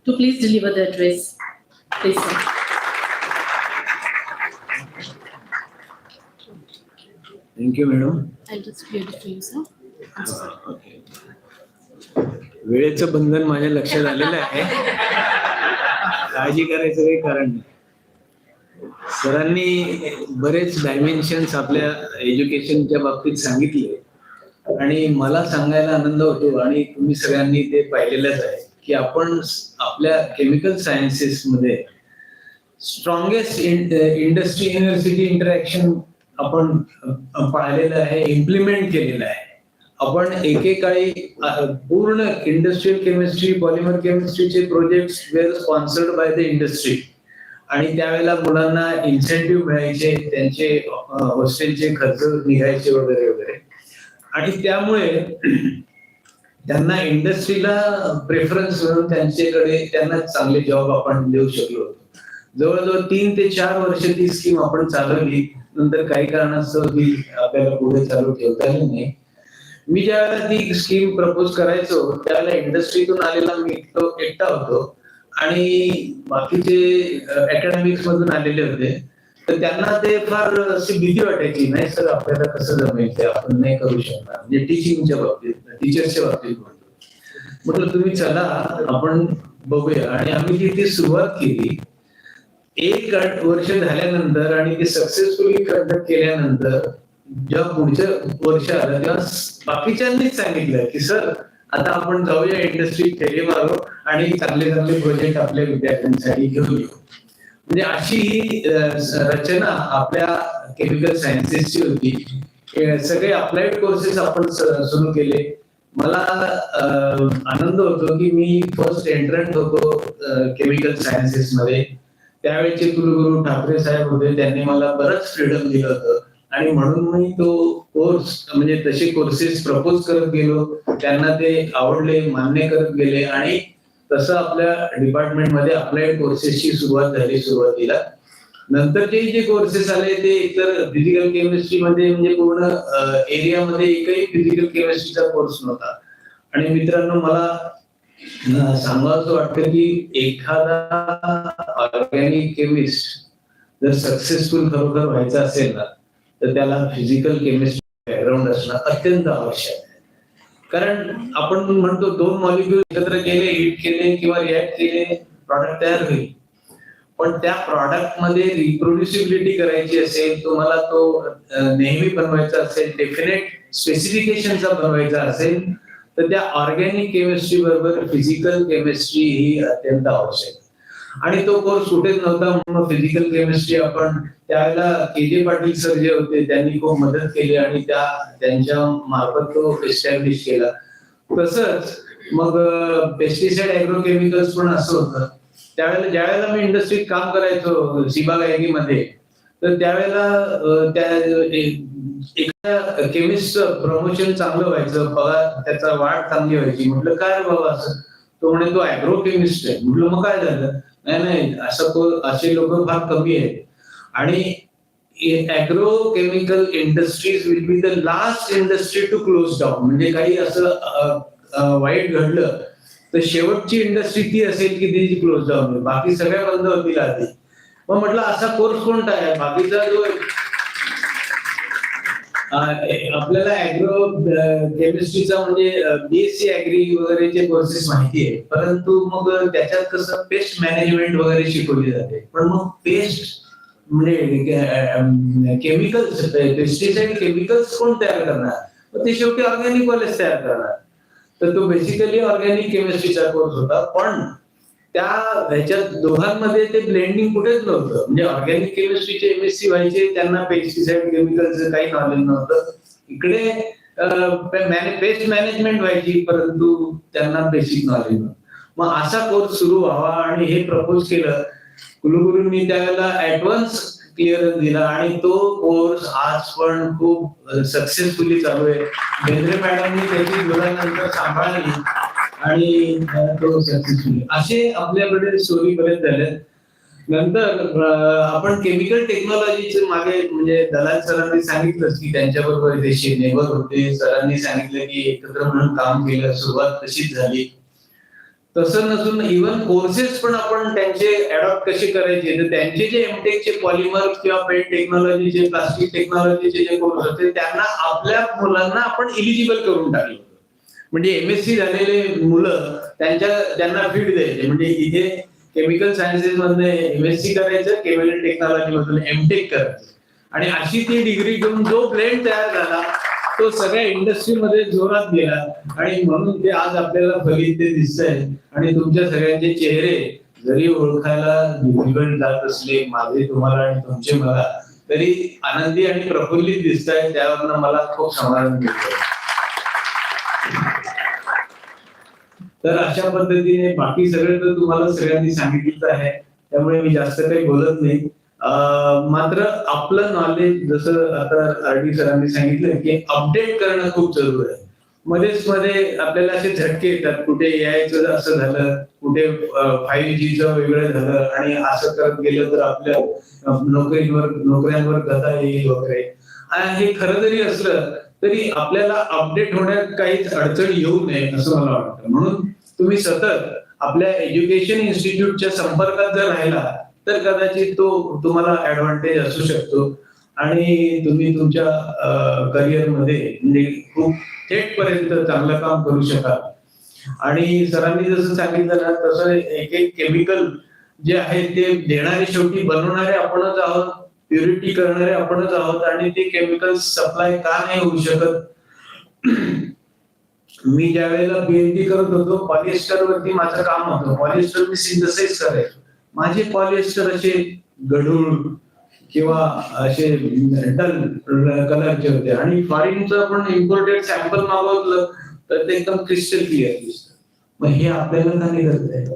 to please deliver the address. Please, sir. Thank you madam. I'll just read it to you, sir. Okay. वेळेचं बंधन माझ्या लक्षात आलेलं आहे, काळजी करायचं काही कारण नाही. सरांनी बरेच डायमेन्शन्स आपल्या एज्युकेशनच्या बाबतीत सांगितले आणि मला सांगायला आनंद होतो, आणि तुम्ही सगळ्यांनी ते पाहिलेलंच आहे की आपण आपल्या केमिकल सायन्सेस मध्ये स्ट्रॉंगेस्ट इंडस्ट्री युनिव्हर्सिटी इंटरॅक्शन आपण पाहिलेलं आहे, इम्प्लिमेंट केलेलं आहे. आपण एकेकाळी पूर्ण इंडस्ट्रियल केमिस्ट्री, पॉलिमर केमिस्ट्रीचे projects were sponsored by the industry, आणि त्यावेळेला मुलांना इन्सेंटिव्ह मिळायचे, त्यांचे हॉस्टेलचे खर्च निघायचे वगैरे वगैरे, आणि त्यामुळे त्यांना इंडस्ट्रीला प्रेफरन्स मिळून त्यांना चांगले जॉब आपण देऊ शकलो होतो. जवळजवळ 3 ते 4 वर्ष ती स्कीम आपण चालवली. नंतर काही कारणास्तव ती आपल्याला पुढे चालू ठेवता आली नाही. मी ज्यावेळेला ती स्कीम प्रपोज करायचो त्यावेळेला इंडस्ट्रीतून आलेला मी एकटा होतो, आणि बाकीचे अकॅडमिक्स मधून आलेले होते. तर त्यांना ते फार अशी भीती वाटायची, नाही सर आपल्याला कसं जमेल, ते आपण नाही करू शकणार. म्हणजे टीचिंगच्या बाबतीत, टीचर्सच्या बाबतीत म्हटलं तुम्ही चला आपण बघूया. आणि आम्ही ती सुरुवात केली. 1 वर्ष झाल्यानंतर आणि ते सक्सेसफुली कंडक्ट केल्यानंतर जेव्हा पुढचं वर्ष आलं तेव्हा बाकीच्यांनीच सांगितलं की सर आता आपण जाऊया इंडस्ट्रीत फेरी मारू आणि चांगले चांगले प्रोजेक्ट आपल्या विद्यार्थ्यांसाठी घेऊन येऊ. म्हणजे अशी ही रचना आपल्या केमिकल सायन्सेसची होती. सगळे अप्लाइड कोर्सेस आपण सुरू केले. मला आनंद होतो की मी फर्स्ट एंट्रंट होतो केमिकल सायन्सेस मध्ये. त्यावेळेचे कुलगुरू ठाकरे साहेब होते, त्यांनी मला बरंच फ्रीडम दिलं होतं, आणि म्हणून मी तो कोर्स म्हणजे तसे कोर्सेस प्रपोज करत गेलो. त्यांना ते आवडले, मान्य करत गेले, आणि तसं आपल्या डिपार्टमेंटमध्ये अप्लाइड कोर्सेसची सुरुवात झाली सुरुवातीला. नंतरचे जे कोर्सेस आले ते एकतर फिजिकल केमिस्ट्रीमध्ये म्हणजे पूर्ण एरियामध्ये एकही फिजिकल केमिस्ट्रीचा कोर्स नव्हता. आणि मित्रांनो मला सांगायचं वाटतं की एखादा ऑर्गॅनिक केमिस्ट जर सक्सेसफुल खरोखर व्हायचं असेल ना तर त्याला फिजिकल केमिस्ट्री बॅकग्राऊंड असणं अत्यंत आवश्यक आहे. कारण आपण म्हणतो 2 मॉलिक्युल एकत्र केले, हिट केले किंवा रिॲक्ट केले, प्रॉडक्ट तयार होईल. पण त्या प्रॉडक्ट मध्ये रिप्रोड्युसिबिलिटी करायची असेल, तुम्हाला तो नेहमी बनवायचा असेल, डेफिनेट स्पेसिफिकेशनचा बनवायचा असेल, तर त्या ऑर्गॅनिक केमिस्ट्री बरोबर फिजिकल केमिस्ट्री ही अत्यंत आवश्यक. आणि तो कोर्स कुठेच नव्हता म्हणून फिजिकल केमिस्ट्री आपण त्यावेळेला के.जे. पाटील सर जे होते त्यांनी खूप मदत केली आणि त्यांच्या मार्फत तो एस्टॅब्लिश केला. तसंच मग पेस्टिसाइड ॲग्रोकेमिकल्स पण असं होतं. त्यावेळेला ज्यावेळेला मी इंडस्ट्रीत काम करायचो सिबागायगीमध्ये, तर त्यावेळेला एका केमिस्ट प्रमोशन चांगलं व्हायचं, पगार त्याचा वाढ चांगली व्हायची. म्हटलं काय बाबा असं? तो म्हणे तो ॲग्रो केमिस्ट आहे. म्हटलं मग काय झालं? नाही असे लोक फार कमी आहेत. आणि agro chemical industries will be the last industry to close down. म्हणजे काही असं वाईट घडलं तर शेवटची इंडस्ट्री ती असेल की ती क्लोज डाऊन होईल, बाकी सगळ्या बंद होतील आधी. मग म्हटलं असा कोर्स कोणता आहे? बाकीचा जो आपल्याला ॲग्रो केमिस्ट्रीचा म्हणजे बीएससी ॲग्री वगैरेचे कोर्सेस माहिती आहे, परंतु मग त्याच्यात कसं पेस्ट मॅनेजमेंट वगैरे शिकवली जाते. पण मग पेस्ट म्हणजे केमिकल्स, पेस्टिसाइड केमिकल्स कोण तयार करणार? ते शेवटी ऑर्गॅनिक वालेच तयार करणार. तर तो बेसिकली ऑर्गॅनिक केमिस्ट्रीचा कोर्स होता. पण त्या ह्याच्यात दोघांमध्ये ते ब्लेंडिंग कुठेच नव्हतं. म्हणजे ऑर्गॅनिक केमिस्ट्रीचे एमएससी व्हायचे, त्यांना पेस्टिसाइड केमिकलचं काही नॉलेज नव्हतं. इकडे पेस्ट मॅनेजमेंट व्हायची, परंतु त्यांना बेसिक नॉलेज नव्हतं. मग असा कोर्स सुरू व्हावा आणि हे प्रपोज केलं कुलगुरूंनी. त्यावेळेला ऍडव्हान्स क्लिअरन्स दिला आणि तो कोर्स आज पण खूप सक्सेसफुली चालू आहे. बेंद्रे मॅडमनी त्याची मुलांनंतर सांभाळली आणि तो सक्सेसफुली. असे आपल्याकडे स्टोरी बरेच झाले. नंतर आपण केमिकल टेक्नॉलॉजीचे मागे म्हणजे दलाल सरांनी सांगितलं की त्यांच्याबरोबर देशी नेबर होते. सरांनी सांगितलं की एकत्र म्हणून काम केलं, सुरुवात तशीच झाली. तसं नसून इव्हन कोर्सेस पण आपण त्यांचे अडॉप्ट कसे करायचे, तर त्यांचे जे एमटेकचे पॉलिमर किंवा पेंट टेक्नॉलॉजीचे, प्लास्टिक टेक्नॉलॉजीचे जे कोर्स होते त्यांना आपल्या मुलांना आपण इलिजिबल करून टाकलं. म्हणजे एमएससी झालेले मुलं त्यांना फीड द्यायचे. म्हणजे इथे केमिकल सायन्सेस मधून एमएससी करायचं, केमिकल टेक्नॉलॉजी मधून एमटेक करायचं. आणि अशी ती डिग्री घेऊन जो ब्लेंड तयार झाला तो सगळ्या इंडस्ट्रीमध्ये जोरात गेला. आणि म्हणून ते आज आपल्याला फलित ते दिसतंय. आणि तुमच्या सगळ्यांचे चेहरे जरी ओळखायला बिघडून जात असले, माझे तुम्हाला आणि तुमचे मला, तरी आनंदी आणि प्रफुल्लित दिसत आहे. त्यावरनं मला खूप समाधान मिळतं. तर अशा पद्धतीने बाकी सगळं तर तुम्हाला सगळ्यांनी सांगितलं आहे, त्यामुळे मी जास्त काही बोलत नाही. मात्र आपलं नॉलेज जसं आता आरडी सरांनी सांगितलं की अपडेट करणं खूप जरूर आहे. मध्ये आपल्याला असे झटके येतात, कुठे यायचं असं झालं, कुठे 5Gचं वेगळं झालं आणि असं करत गेलं तर आपल्या नोकऱ्यांवर गदा येईल वगैरे. हे खरं जरी असलं तरी आपल्याला अपडेट होण्यात काहीच अडचण येऊ नये असं मला वाटतं. म्हणून तुम्ही सतत आपल्या एज्युकेशन इन्स्टिट्यूटच्या संपर्कात जर राहिला तर कदाचित तो तुम्हाला ऍडव्हान्टेज असू शकतो आणि तुम्ही तुमच्या करिअरमध्ये म्हणजे खूप थेट पर्यंत चांगलं काम करू शकाल. आणि सरांनी जसं सांगितलं ना तसं एक एक केमिकल जे आहे ते देणारे शेवटी बनवणारे आपणच आहोत, प्युरिटी करणारे आपणच आहोत. आणि ते केमिकल सप्लाय का नाही होऊ शकत? मी ज्या वेळेला पीएचडी करत होतो पॉलिएस्टर वरती माझं काम होतं. पॉलिएस्टर मी सिंथेसाइज करायचो. माझे पॉलिएस्टर असे गढूळ किंवा असे डल कलरचे होते आणि फॉरेनचं आपण इम्पोर्टेड सॅम्पल मागवलं तर ते एकदम क्रिस्टल क्लिअर दिसतं. मग हे आपल्याला का नाही करता येत?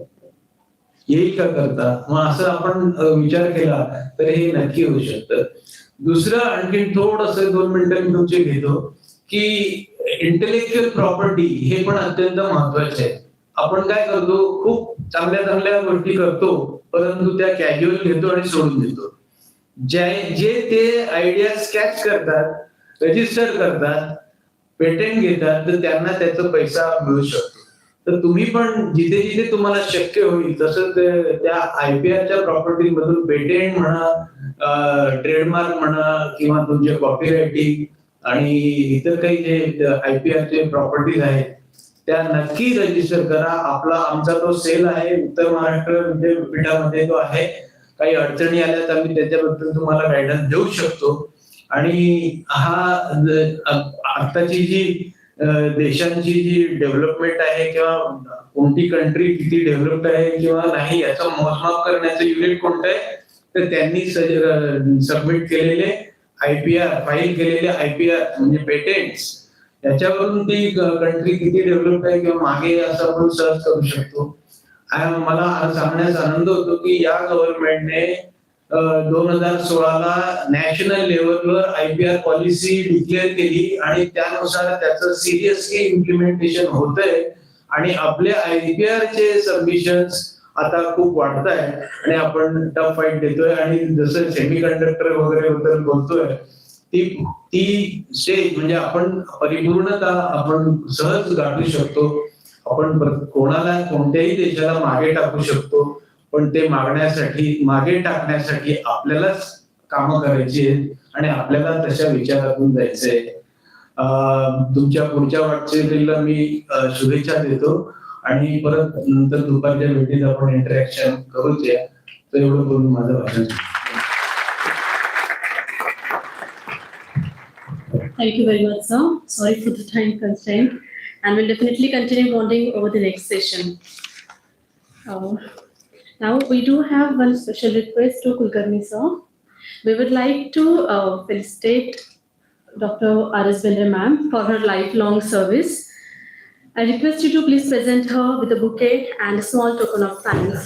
येईल का करता? मग असं आपण विचार केला तर हे नक्की होऊ शकतं. दुसरं आणखी थोडंसं 2 मिनिटं मी तुमचे घेतो की इंटेलेक्च्युअल प्रॉपर्टी हे पण अत्यंत महत्वाचे आहे. आपण काय करतो, खूप चांगल्या चांगल्या गोष्टी करतो परंतु त्या कॅज्युअल घेतो आणि सोडून देतो. जे ते आयडिया कॅच करतात, रजिस्टर करतात, पेटंट घेतात तर त्यांना त्याचा पैसा मिळू शकतो. तर तुम्ही पण जिथे जिथे तुम्हाला शक्य होईल तसं त्या IPRच्या प्रॉपर्टी मधून पेटेंट म्हणा, ट्रेडमार्क म्हणा किंवा तुमचे कॉपीरायटिंग आणि इतर काही जे IPRचे प्रॉपर्टीज आहेत त्या नक्की रजिस्टर करा. आमचा तो सेल आहे उत्तर महाराष्ट्र विद्यापीठामध्ये तो आहे. काही अडचणी आल्या तर आम्ही त्याच्याबद्दल तुम्हाला गायडन्स देऊ शकतो. आणि आताची जी देशांची जी डेव्हलपमेंट आहे किंवा कोणती कंट्री किती डेव्हलप्ड आहे किंवा नाही याचं मोजमाप करण्याचं युनिट कोणतं आहे तर त्यांनी सबमिट केलेले फाईल केलेले IPR म्हणजे पेटेंट्स याच्यावरून ती कंट्री किती डेव्हलप्ड आहे किंवा मागे असं आपण सर्च करू शकतो. मला सांगण्यास आनंद होतो की या गव्हर्नमेंटने 2016ला नॅशनल लेवलवर IPR पॉलिसी डिक्लेअर केली आणि त्यानुसार त्याचं सिरियसली इम्प्लिमेंटेशन होतंय आणि आपले IPRचे सबमिशन्स आता खूप वाढत आहे आणि आपण टफ फाईट देतोय. आणि जसं सेमी कंडक्टर वगैरे बद्दल बोलतोय ती स्टेज म्हणजे आपण परिपूर्णता आपण सहज गाठू शकतो. आपण कोणत्याही देशाला मागे टाकू शकतो पण ते मागे टाकण्यासाठी आपल्यालाच कामं करायची आहेत आणि आपल्याला तशा विचारातून जायचंय. तुमच्या पुढच्या वाटचालीला मी शुभेच्छा देतो आणि परत नंतर दुपारच्या भेटीत आपण इंटरॅक्शन करूया. तर एवढं बोलून माझं भाषण. Thank you very much, sir. Sorry for the time constraint, and we'll definitely continue bonding over the next session. Now we do have one special request to Kulkarni sir. We would like to felicitate Dr. R.S. Bendre ma'am for her lifelong service. I request you to please present her with a bouquet and a small token of thanks.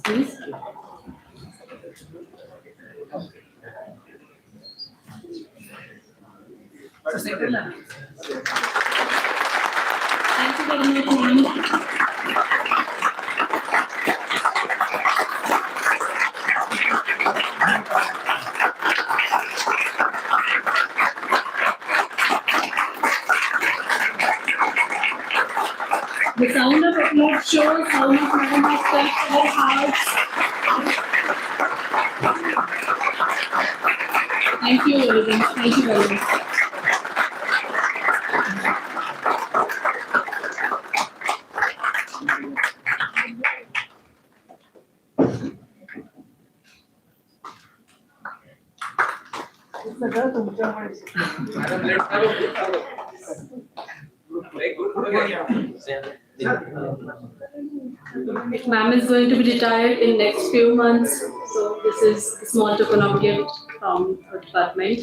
Please. Thank you very much, ma'am. The sound of applause shows how much madam has touched our hearts. Thank you very much. Thank you very much. Ma'am is going to be retired in next few months, so this is a small token of gift from the department.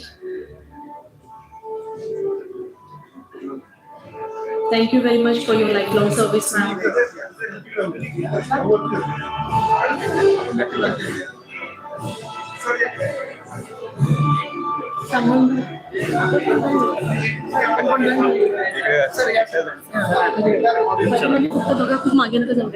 Thank you very much for your lifelong service, ma'am. खूप मागे नका जाऊ.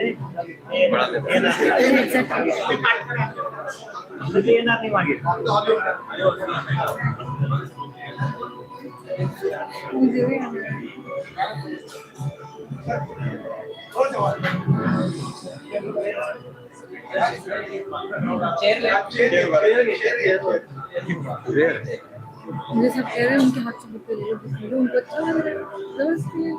मुझे सब कह रहे हैं उनके हाथ से बुक ले लो, उनको अच्छा लग रहा है जबरदस्ती है.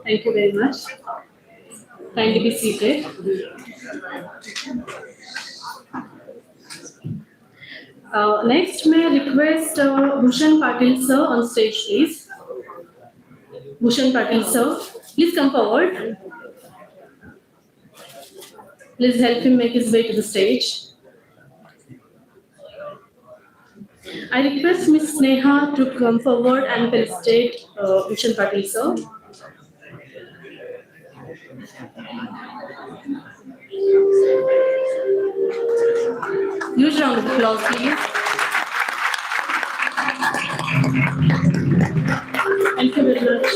Thank you very much. Kindly be seated. Next, may I request Bhushan Patil sir on stage, please. Bhushan Patil sir, please come forward. Please help him make his way to the stage. I request Ms. Sneha to come forward and felicitate Bhushan Patil sir. Huge round of applause, please. Thank you very much.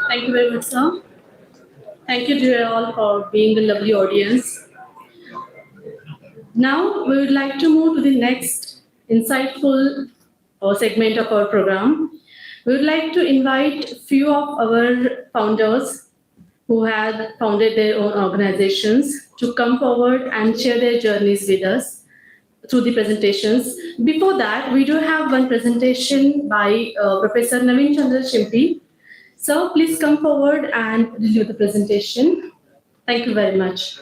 Thank you very much, sir. Thank you to you all for being a lovely audience. Now, we would like to move to the next insightful segment of our program. We would like to invite a few of our founders who had founded their own organizations to come forward and share their journeys with us through the presentations. Before that, we do have one presentation by Professor Naveen Chandra Shimpi. Sir, please come forward and review the presentation. Thank you very much.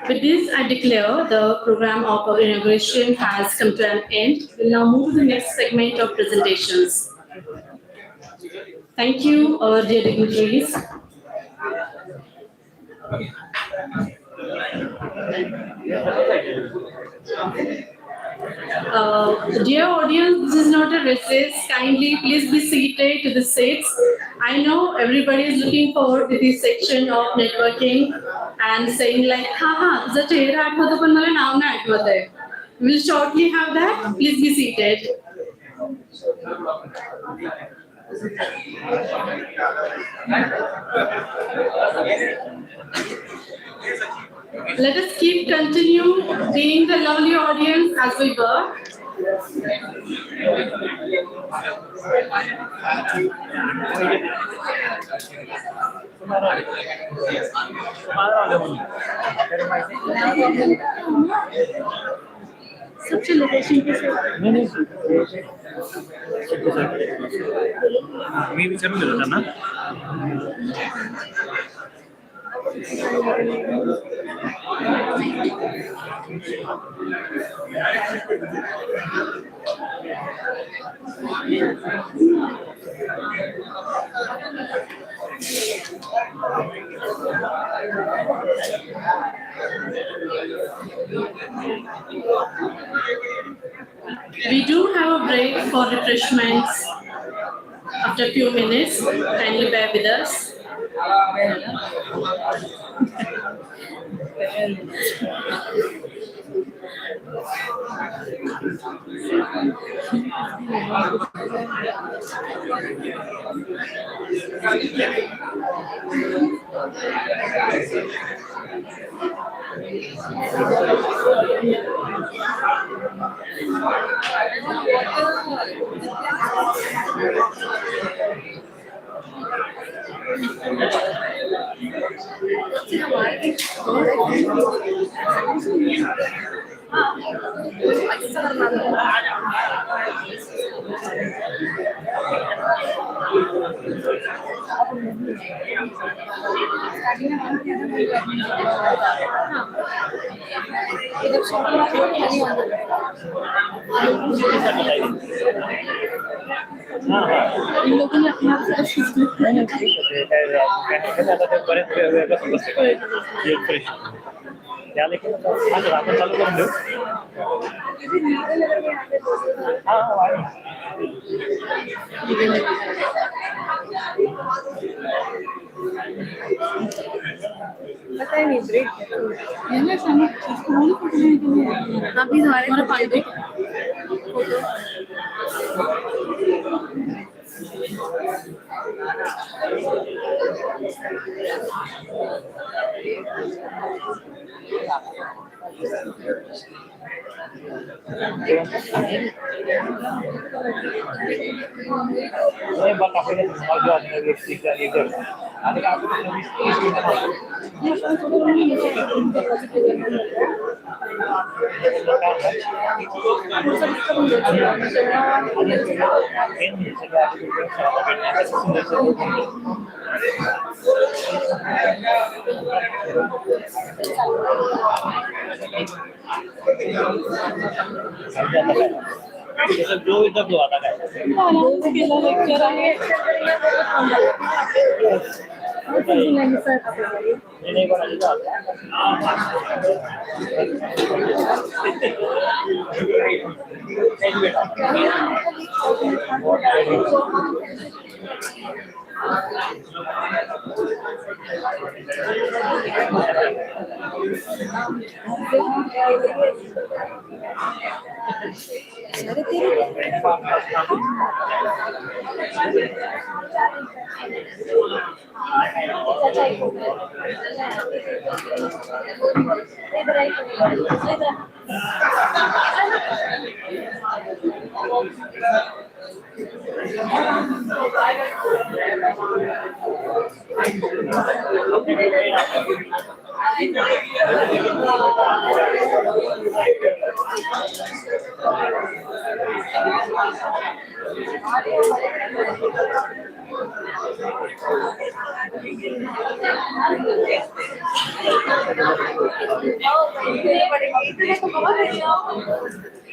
With this, I declare the program of our inauguration has come to an end. We'll now move to the next segment of presentations. Thank you, our dear dignitaries. Dear audience, this is not a recess. Kindly please be seated to the seats. I know everybody is looking forward to this section of networking and saying like, haha, तुझा चेहरा आठवतो पण मला नाव नाही आठवत आहे. We'll shortly have that. Please be seated. Let us keep continue being the lovely audience as we were. Such a location के साथ मी विचारून गेलो त्यांना We do have a break for refreshments after a few minutes. Kindly bear with us. आपण चालू करून देऊ पता नहीं ब्रेक अभी हमारे फायदे जो इधर जो आता है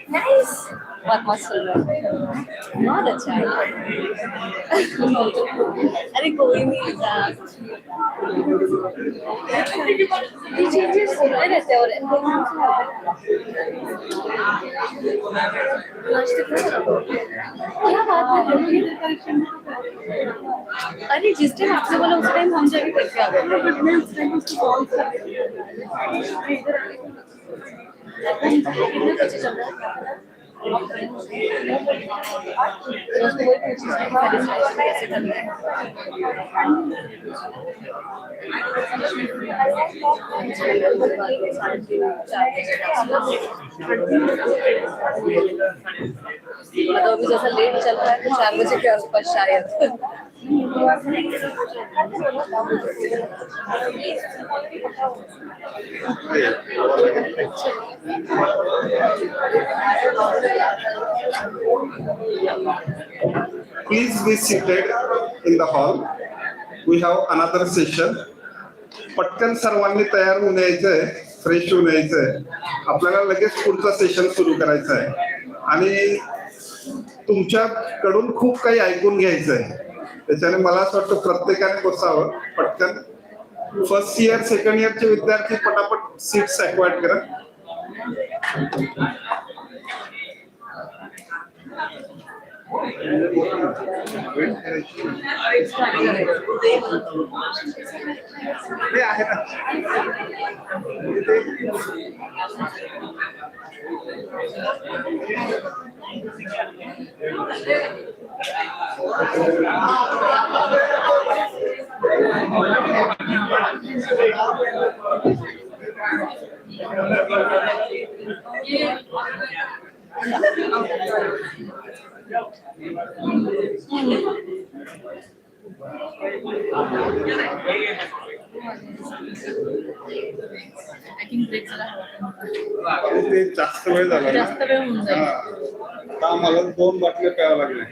नहीं नाइस बहुत मस्त चल रहा है बहुत अच्छा है अरे कोई नहीं ये चेंजेस होते रहते हैं और क्या बात है अरे जिस टाइम आपसे बोला उस टाइम हम जाके करके आ मतलब अभी जैसा लेट चल रहा है तो 4 बजे के आसपास शायद Please be seated in the hall. We have another session. पटकन सर्वांनी तयार होऊन यायचंय, फ्रेश होऊन यायचंय. आपल्याला लगेच पुढचा सेशन सुरू करायचा आहे आणि तुमच्याकडून खूप काही ऐकून घ्यायचंय. त्याच्याने मला असं वाटतं प्रत्येकाने बसावं. पटकन फर्स्ट इयर सेकंड इयरचे विद्यार्थी पटापट सीट्स अक्वायर्ड करा. ते आहे ना ते जास्त वेळ झाला ना. आता आम्हाला 2 बाटल्या प्यावं लागल्या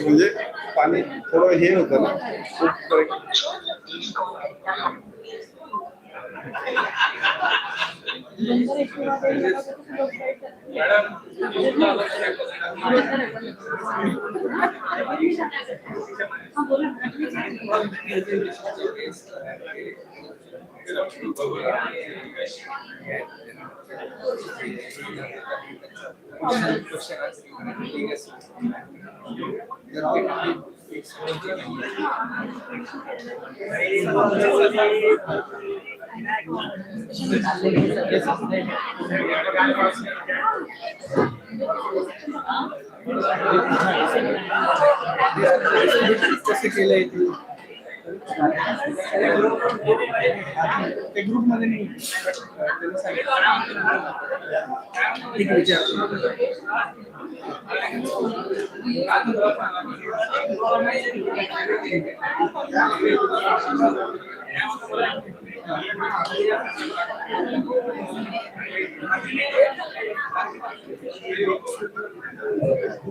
म्हणजे पाणी थोडं हे होतं ना. कसं केलंय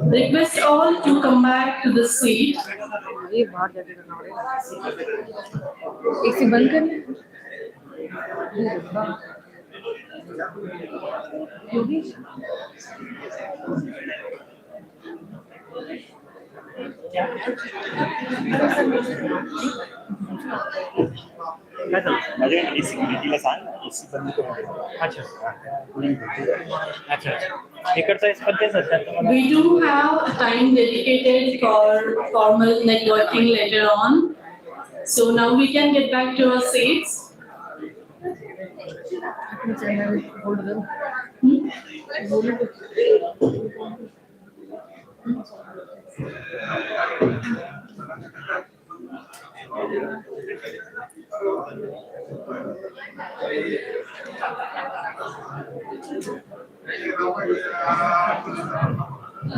Request all to come back to the seat. ये बाहर जाके करना पड़ेगा एसी बंद कर काय झालं माझ्या सिक्युरिटीला सांग एसी बंद करून अच्छा अच्छा इकडचा एस पण तेच असतात We do have a time dedicated for formal networking later on. So now we can get back to our seats.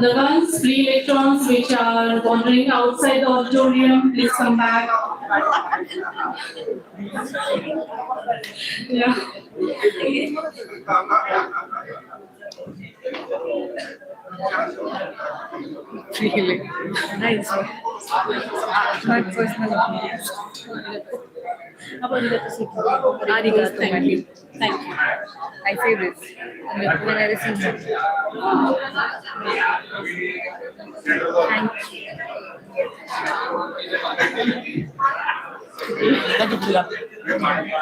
The ones, free electrons which are wandering outside the auditorium, please come back. Yeah. Really nice. My personal opinion. Arigato. Thank you. Thank you. I say this when I receive it. Thank you.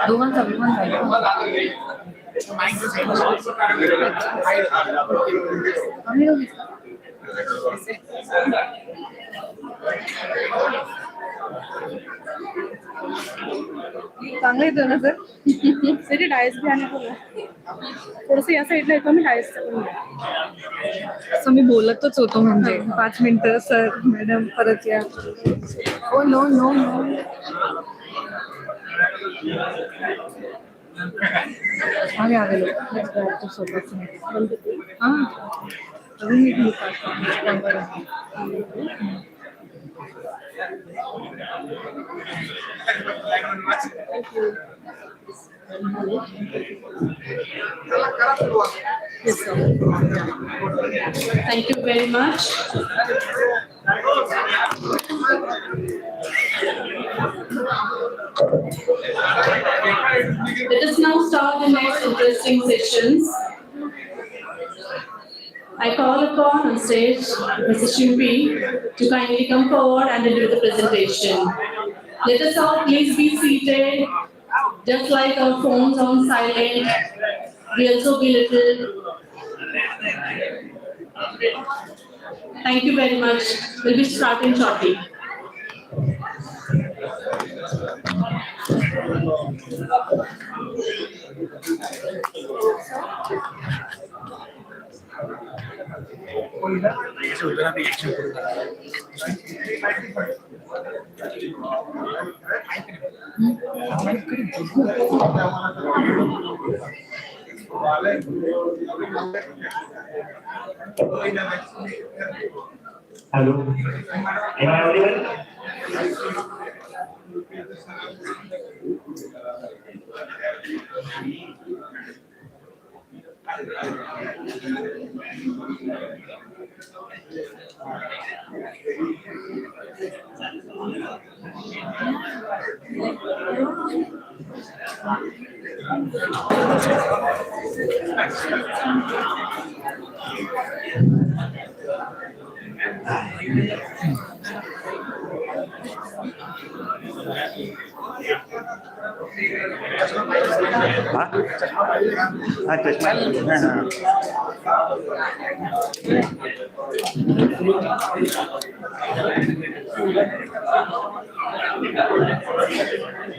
दोघांचा अभिमान झाला. आम्ही दोघीच. चांगलं येतो ना sir तरी DISE भी आने को थोडंसं या साईडला येतो मी डायस असं मी बोलतच होतो म्हणजे 5 मिनिटं सर मॅडम परत या ओ नो नो नो आगे आगे लो तो सोबत हां अजून मी Yes, sir. Thank you very much. Let us now start the next interesting sessions. I call upon on stage Mr. Shimpi to kindly come forward and do the presentation. Let us all please be seated, just like our phones on silent. We also be little. Thank you very much. We'll be starting shortly. Hello, am I audible?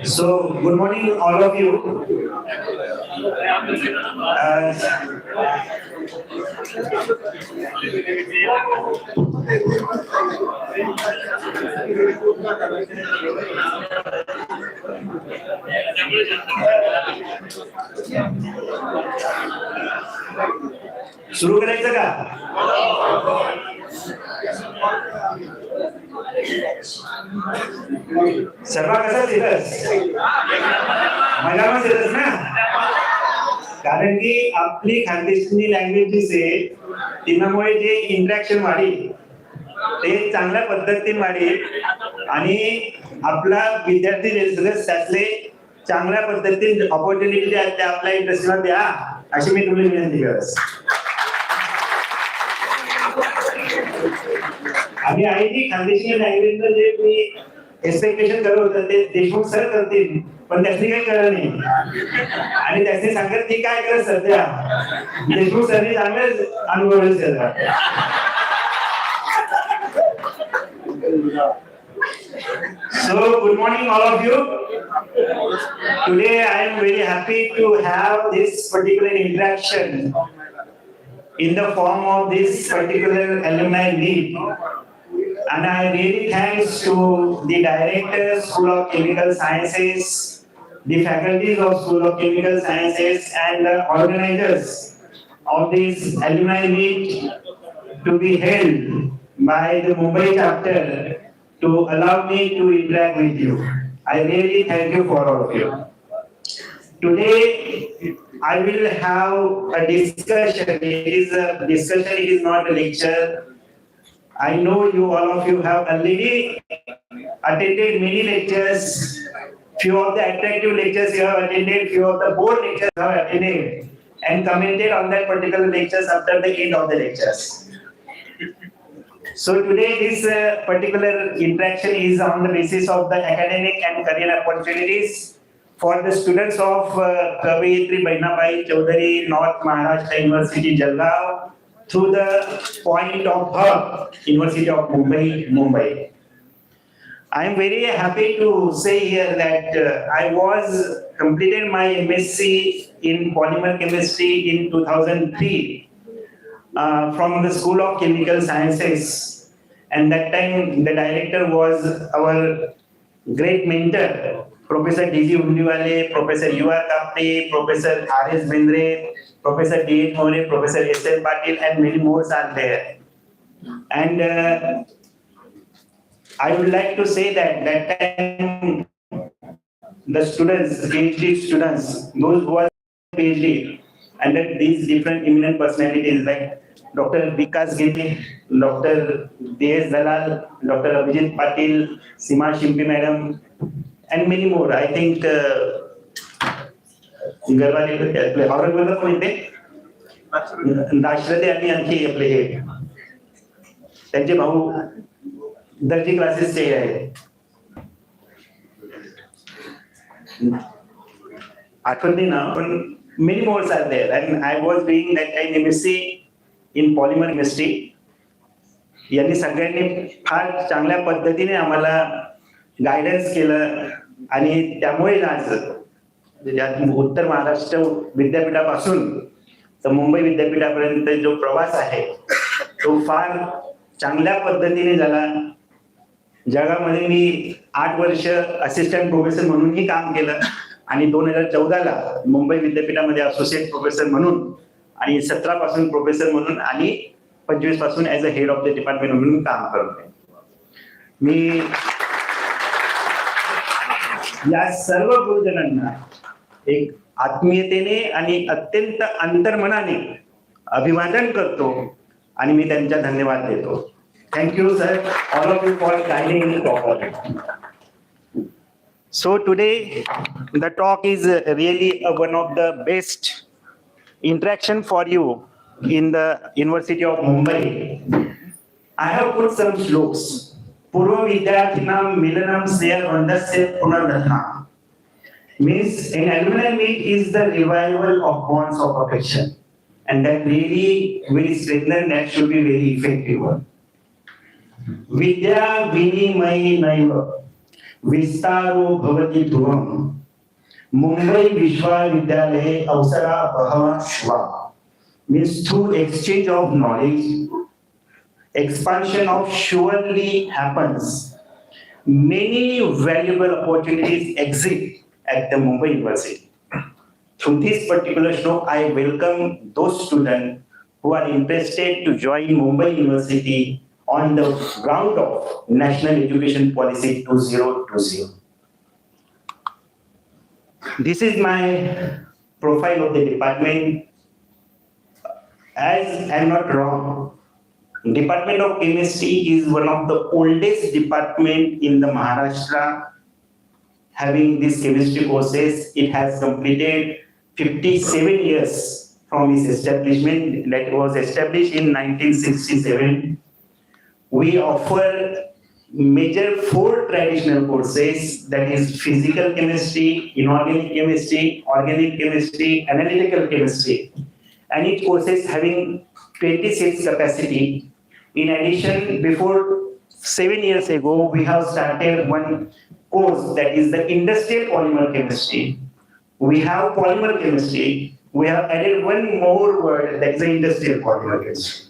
So, good morning, all of you. सुरू करायचं का? सर्व कसा सिरस मला पण सिरस ना, कारण की आपली खानदेशी लँग्वेज जी आहे तिच्यामुळे जे इंटरॅक्शन वाढेल ते चांगल्या पद्धतीने वाढेल आणि आपला विद्यार्थी जे सगळे त्यातले चांगल्या पद्धतीने ऑपॉर्च्युनिटी आहेत त्या आपल्या इंडस्ट्रीला द्या अशी मी तुम्ही विनंती करत. आणि आयटी खानदेशी लँग्वेजचं जे मी एक्सपेक्टेशन करत होतं ते देशमुख सर करतील, पण त्याची काही कळलं नाही आणि त्याचे सांगत की काय करत सध्या देशमुख सरनी चांगलेच अनुभव. So, good morning, all of you. Today, I am very happy to have this particular interaction in the form of this particular alumni meet. And I really thanks to the director, School of Chemical Sciences, the faculties of School of Chemical Sciences, and the organizers of this alumni meet to be held by the Mumbai chapter to allow me to interact with you. I really thank you for all of you. Today, I will have a discussion. It is a discussion, it is not a lecture. I know you, all of you have already attended many lectures. Few of the attractive lectures you have attended, few of the board lectures you have attended and commented on that particular lectures after the end of the lectures. So today this particular interaction is on the basis of the academic and career opportunities for the students of Kavitri Bainabai Chaudhary North Maharashtra University Jalgaon through the point of hub University of Mumbai. I am very happy to say here that I was completed my MSc in polymer chemistry in 2003. From the School of Chemical Sciences, and that time the director was our great mentor, Professor D.G. Undiwale, Professor U.R. Kapte, Professor R.S. Bendre, Professor D.H. More, Professor S.L. Patil, and many more are there. And I would like to say that that time the students, PhD students, those who are PhD, and that these different eminent personalities like Dr. Vikas Giri, Dr. D.S. Dalal, Dr. Abhijit Patil, Sima Shimpi Madam, and many more. I think Aurangabad पण येते दाशरथे आणि आणखी आपले हे त्यांचे भाऊ दर्जी क्लासेसचे आहेत. आठवण नाही ना, पण many more are there, and I was doing that kind of MSc in polymer chemistry. यांनी सगळ्यांनी फार चांगल्या पद्धतीने आम्हाला गायडन्स केलं आणि त्यामुळे आज उत्तर महाराष्ट्र विद्यापीठापासून तर मुंबई विद्यापीठापर्यंत जो प्रवास आहे तो फार चांगल्या पद्धतीने झाला. जगामध्ये मी 8 वर्ष असिस्टंट प्रोफेसर म्हणूनही काम केलं आणि 2014ला मुंबई विद्यापीठामध्ये असोसिएट प्रोफेसर म्हणून आणि 17 पासून प्रोफेसर म्हणून आणि 25 पासून as a head of the department म्हणून काम करतोय. मी या सर्व गुरुजनांना एक आत्मीयतेने आणि अत्यंत अंतर्मनाने अभिवादन करतो आणि मी त्यांच्या धन्यवाद देतो. Thank you sir, all of you for guiding the talk. So today the talk is really one of the best interaction for you in the University of Mumbai. I have put some slokas. Purva Vidyarthinam Milanam Sneha Vandasya Punardatha. Means an alumni meet is the revival of bonds of affection, and that really will strengthen, that should be very effective. Vidya Vinimay Naiva. विस्तारो भवति ध्रुवम् Mumbai Vishwavidyalaya Avsara Bahava Shva means through exchange of knowledge, expansion of surely happens. Many valuable opportunities exist at the Mumbai University. Through this particular show, I welcome those students who are interested to join Mumbai University on the ground of National Education Policy 2020. This is my profile of the department. As I am not wrong, Department of Chemistry is one of the oldest department in the Maharashtra having this chemistry courses. It has completed 57 years from its establishment, that was established in 1967. We offer major 4 traditional courses, that is physical chemistry, inorganic chemistry, organic chemistry, analytical chemistry, and each course is having 26 capacity. In addition, before 7 years ago, we have started one course, that is the industrial polymer chemistry. We have polymer chemistry. We have added one more word, that is the industrial polymer chemistry.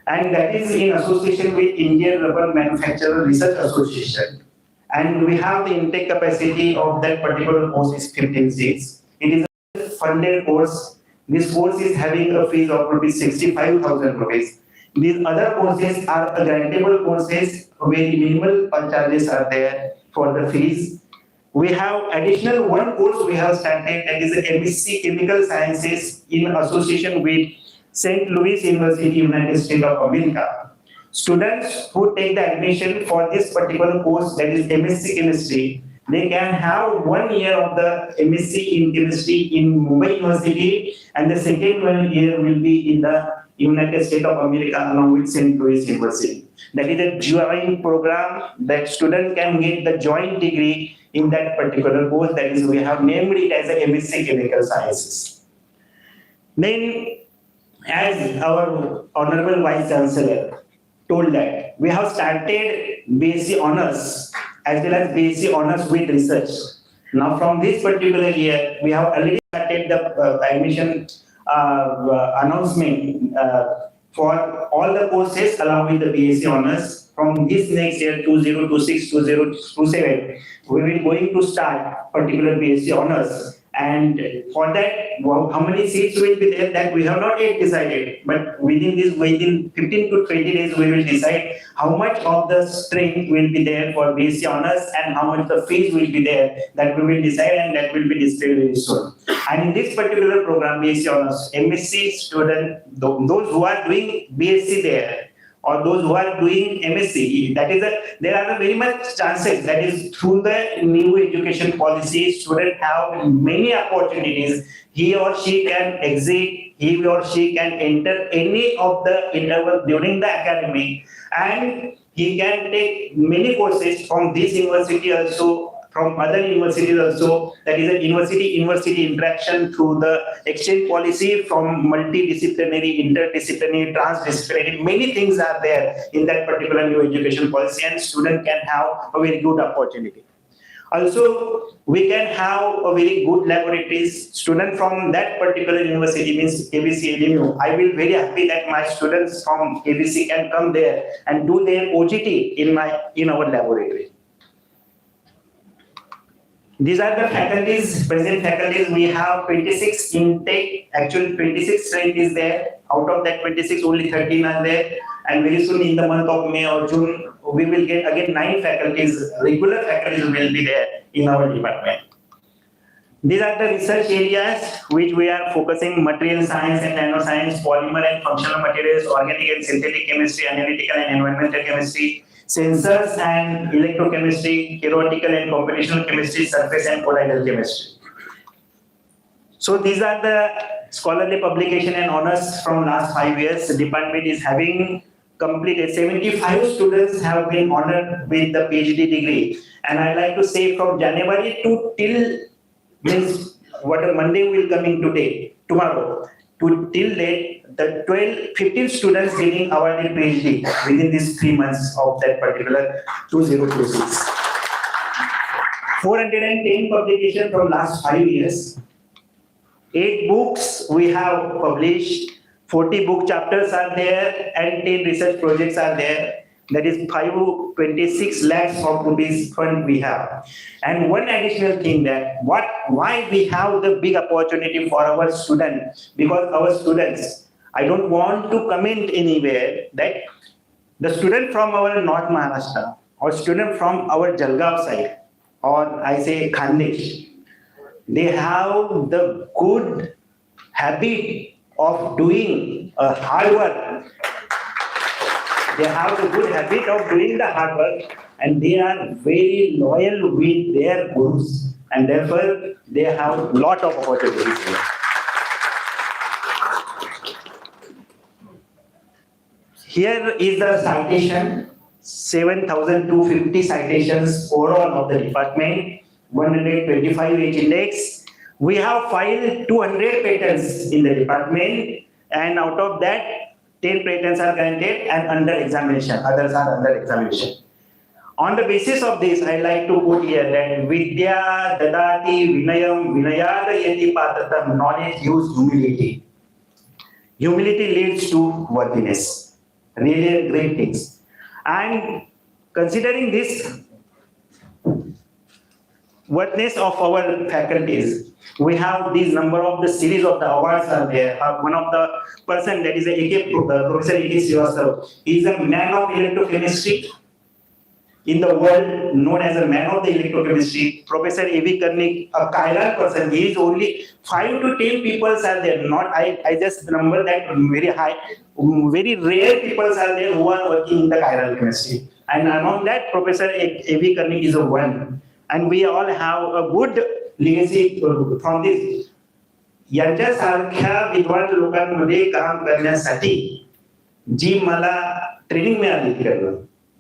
And that is in association with Indian Rubber Manufacturer Research Association. And we have the intake capacity of that particular course is 15 seats. It is a funded course. This course is having a fees of ₹65,000 rupees. These other courses are grantable courses where minimal charges are there for the fees. We have additional one course we have started, that is the MSc Chemical Sciences in association with St. Louis University, United States of America. Students who take the admission for this particular course, that is MSc Chemistry, they can have 1 year of the MSc in Chemistry in Mumbai University, and the second 1 year will be in the United States of America along with St. Louis University. That is a joint program that student can get the joint degree in that particular course. That is, we have named it as a MSc Chemical Sciences. Then, as our Honorable Vice Chancellor told that we have started BSc Honors as well as BSc Honors with Research. Now from this particular year, we have already started the admission announcement for all the courses along with the BSc Honors. From this next year, 2026-2027, we will going to start particular BSc Honors. And for that, how many seats will be there, that we have not yet decided. But within 15 to 20 days, we will decide how much of the strength will be there for BSc Honors and how much the fees will be there. That we will decide, and that will be displayed very soon. And in this particular program, BSc Honors, MSc student, those who are doing BSc there, or those who are doing MSc, that is there are very much chances that is through the new education policy, students have many opportunities. He or she can exit, he or she can enter any of the interval during the academy, and he can take many courses from this university also, from other universities also. That is a university interaction through the exchange policy, from multidisciplinary, interdisciplinary, transdisciplinary. Many things are there in that particular new education policy, and student can have a very good opportunity. Also, we can have a very good laboratories. Student from that particular university, means KBC, LMU. I will very happy that my students from KBC can come there and do their OGT in our laboratory. These are the faculties, present faculties. We have 26 intake. Actually, 26 strength is there. Out of that 26, only 13 are there. And very soon in the month of May or June, we will get again 9 faculties. Regular faculties will be there in our department. These are the research areas which we are focusing: material science and nanoscience, polymer and functional materials, organic and synthetic chemistry, analytical and environmental chemistry, sensors and electrochemistry, theoretical and computational chemistry, surface and colloidal chemistry. So these are the scholarly publication and honors from last 5 years. The department is having completed 75 students have been honored with the PhD degree. And I like to say from January to till means what a Monday will coming tomorrow, to till date, the 15 students getting awarded PhD within these 3 months of that particular 2026. 410 publications from last 5 years. 8 books we have published, 40 book chapters are there, and 10 research projects are there. That is 526 lakhs of rupees fund we have. And one additional thing that why we have the big opportunity for our students, because our students, I don't want to comment anywhere that the student from our North Maharashtra or student from our Jalgaon side, or I say Khandesh, they have the good habit of doing hard work. They have the good habit of doing the hard work, and they are very loyal with their gurus, and therefore they have lot of opportunities here. Here is the citation, 7,250 citations overall of the department, 125 H index. We have filed 200 patents in the department, and out of that, 10 patents are granted and under examination, others are under examination. On the basis of this, I like to put here that Vidya Dadati Vinayam Vinayada Yati Patatam, knowledge use humility. Humility leads to worthiness. Really great things. And considering this worthiness of our faculties, we have this number of the series of the awards are there. One of the person that is Professor A.K. Srivastava, he is a man of electrochemistry in the world, known as a man of the electrochemistry. Professor A.V. Karnik, a chiral person, he is only 5 to 10 people are there. Not I just number that very high. Very rare people are there who are working in the chiral chemistry. And among that, Professor A.V. Karnik is a one. And we all have a good legacy from this. यांच्यासारख्या विद्वान लोकांमध्ये काम करण्यासाठी जी मला training मिळाली तिकडनं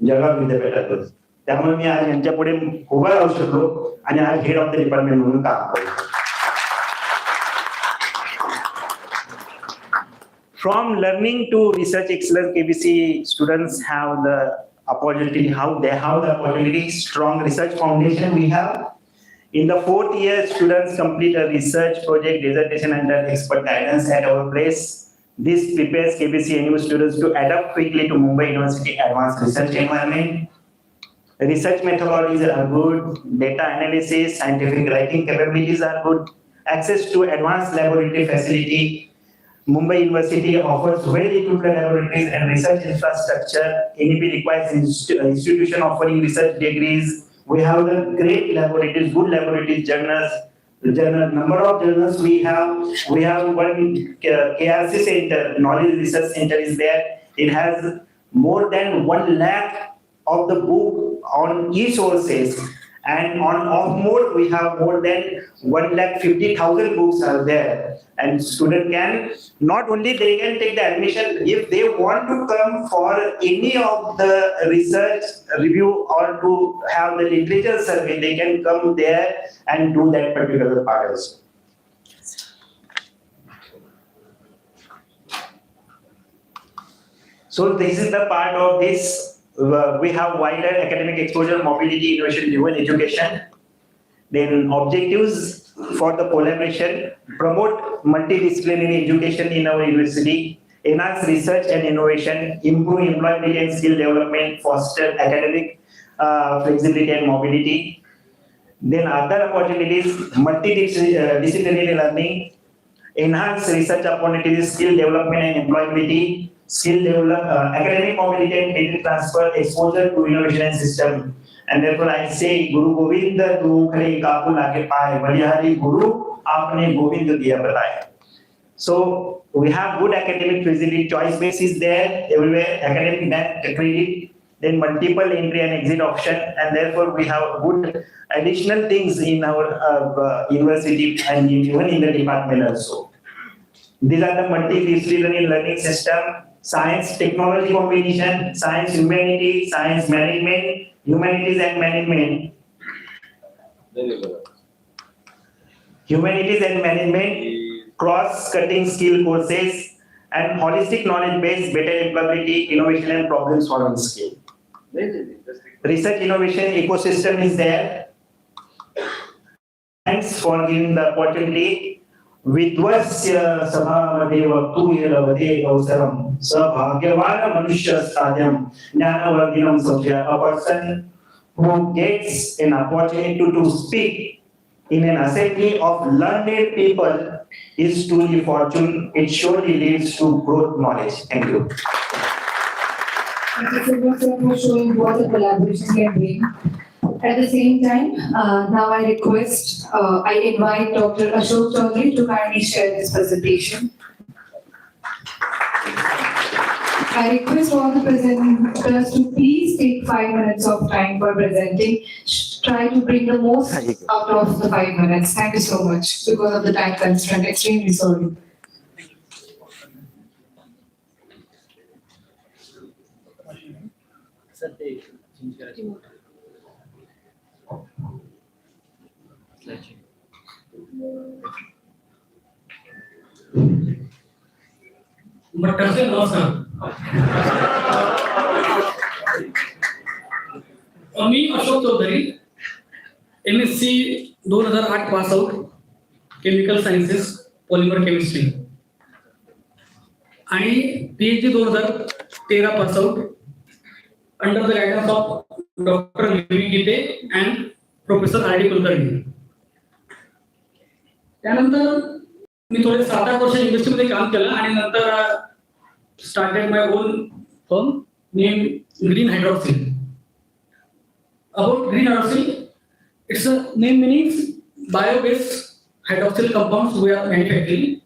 जळगाव विद्यापीठातून, त्यामुळे मी आज यांच्या पुढे उभा राहू शकलो आणि आज हेड ऑफ द डिपार्टमेंट म्हणून काम करतो. From learning to research excellence, KBC students have the opportunity, strong research foundation we have. In the 4th year, students complete a research project, dissertation under expert guidance at our place. This prepares KBC NU students to adapt quickly to Mumbai University advanced research environment. Research methodologies are good, data analysis, scientific writing capabilities are good, access to advanced laboratory facility. Mumbai University offers well-equipped laboratories and research infrastructure. NEP requires institution offering research degrees. We have the great laboratories, good laboratories, journals. Number of journals we have one KRC center, Knowledge Research Center is there. It has more than 1 lakh of the book on e-sources. And on off mode, we have more than 1,50,000 books are there. And student can, not only they can take the admission, if they want to come for any of the research review or to have the literature survey, they can come there and do that particular part also. So this is the part of this. We have wider academic exposure, mobility, innovation, driven education. Then objectives for the collaboration, promote multidisciplinary education in our university, enhance research and innovation, improve employability and skill development, foster academic flexibility and mobility. Then other opportunities, multidisciplinary learning, enhance research opportunities, skill development and employability, academic mobility and credit transfer, exposure to innovation and system. And therefore I say, Guru Govind, tu khale kapu lage paaye, Balihari Guru, aapne Govind diya bataya. So we have good academic facility, choice base is there everywhere, academic bank credit, then multiple entry and exit option, and therefore we have good additional things in our university and even in the department also. These are the multidisciplinary learning system, science, technology combination, science, humanity, science management, humanities and management. Humanities and management, cross-cutting skill courses, and holistic knowledge-based better employability, innovation and problem solving skill. Research innovation ecosystem is there. thanks for giving the opportunity. विद्वस्य सभामध्ये वक्तुं लभते अवसरं सभाग्यवान् मनुष्यस्ताद्यं ज्ञानवर्धिनं संशय. A person who gets an opportunity to speak in an assembly of learned people is truly fortune. It surely leads to growth knowledge. Thank you. Thank you so much sir, for showing what the collaboration can bring. At the same time, now I invite Dr. Ashok Chaudhary to kindly share his presentation. I request all the presenters to please take 5 minutes of time for presenting. Try to bring the most out of the 5 minutes. Thank you so much. Because of the time constraint, extremely sorry. मी Ashok Chaudhari MSc 2008 pass out chemical sciences polymer chemistry आणि PhD 2013 pass out under the guidance of doctor V Gite and professor R D Kulkarni. त्यानंतर मी थोडे 7-8 वर्ष इंडस्ट्रीमध्ये काम केलं आणि नंतर started my own firm name green hydroxyl. About green hydroxyl, it's a name means bio-based hydroxyl compounds we are manufacturing.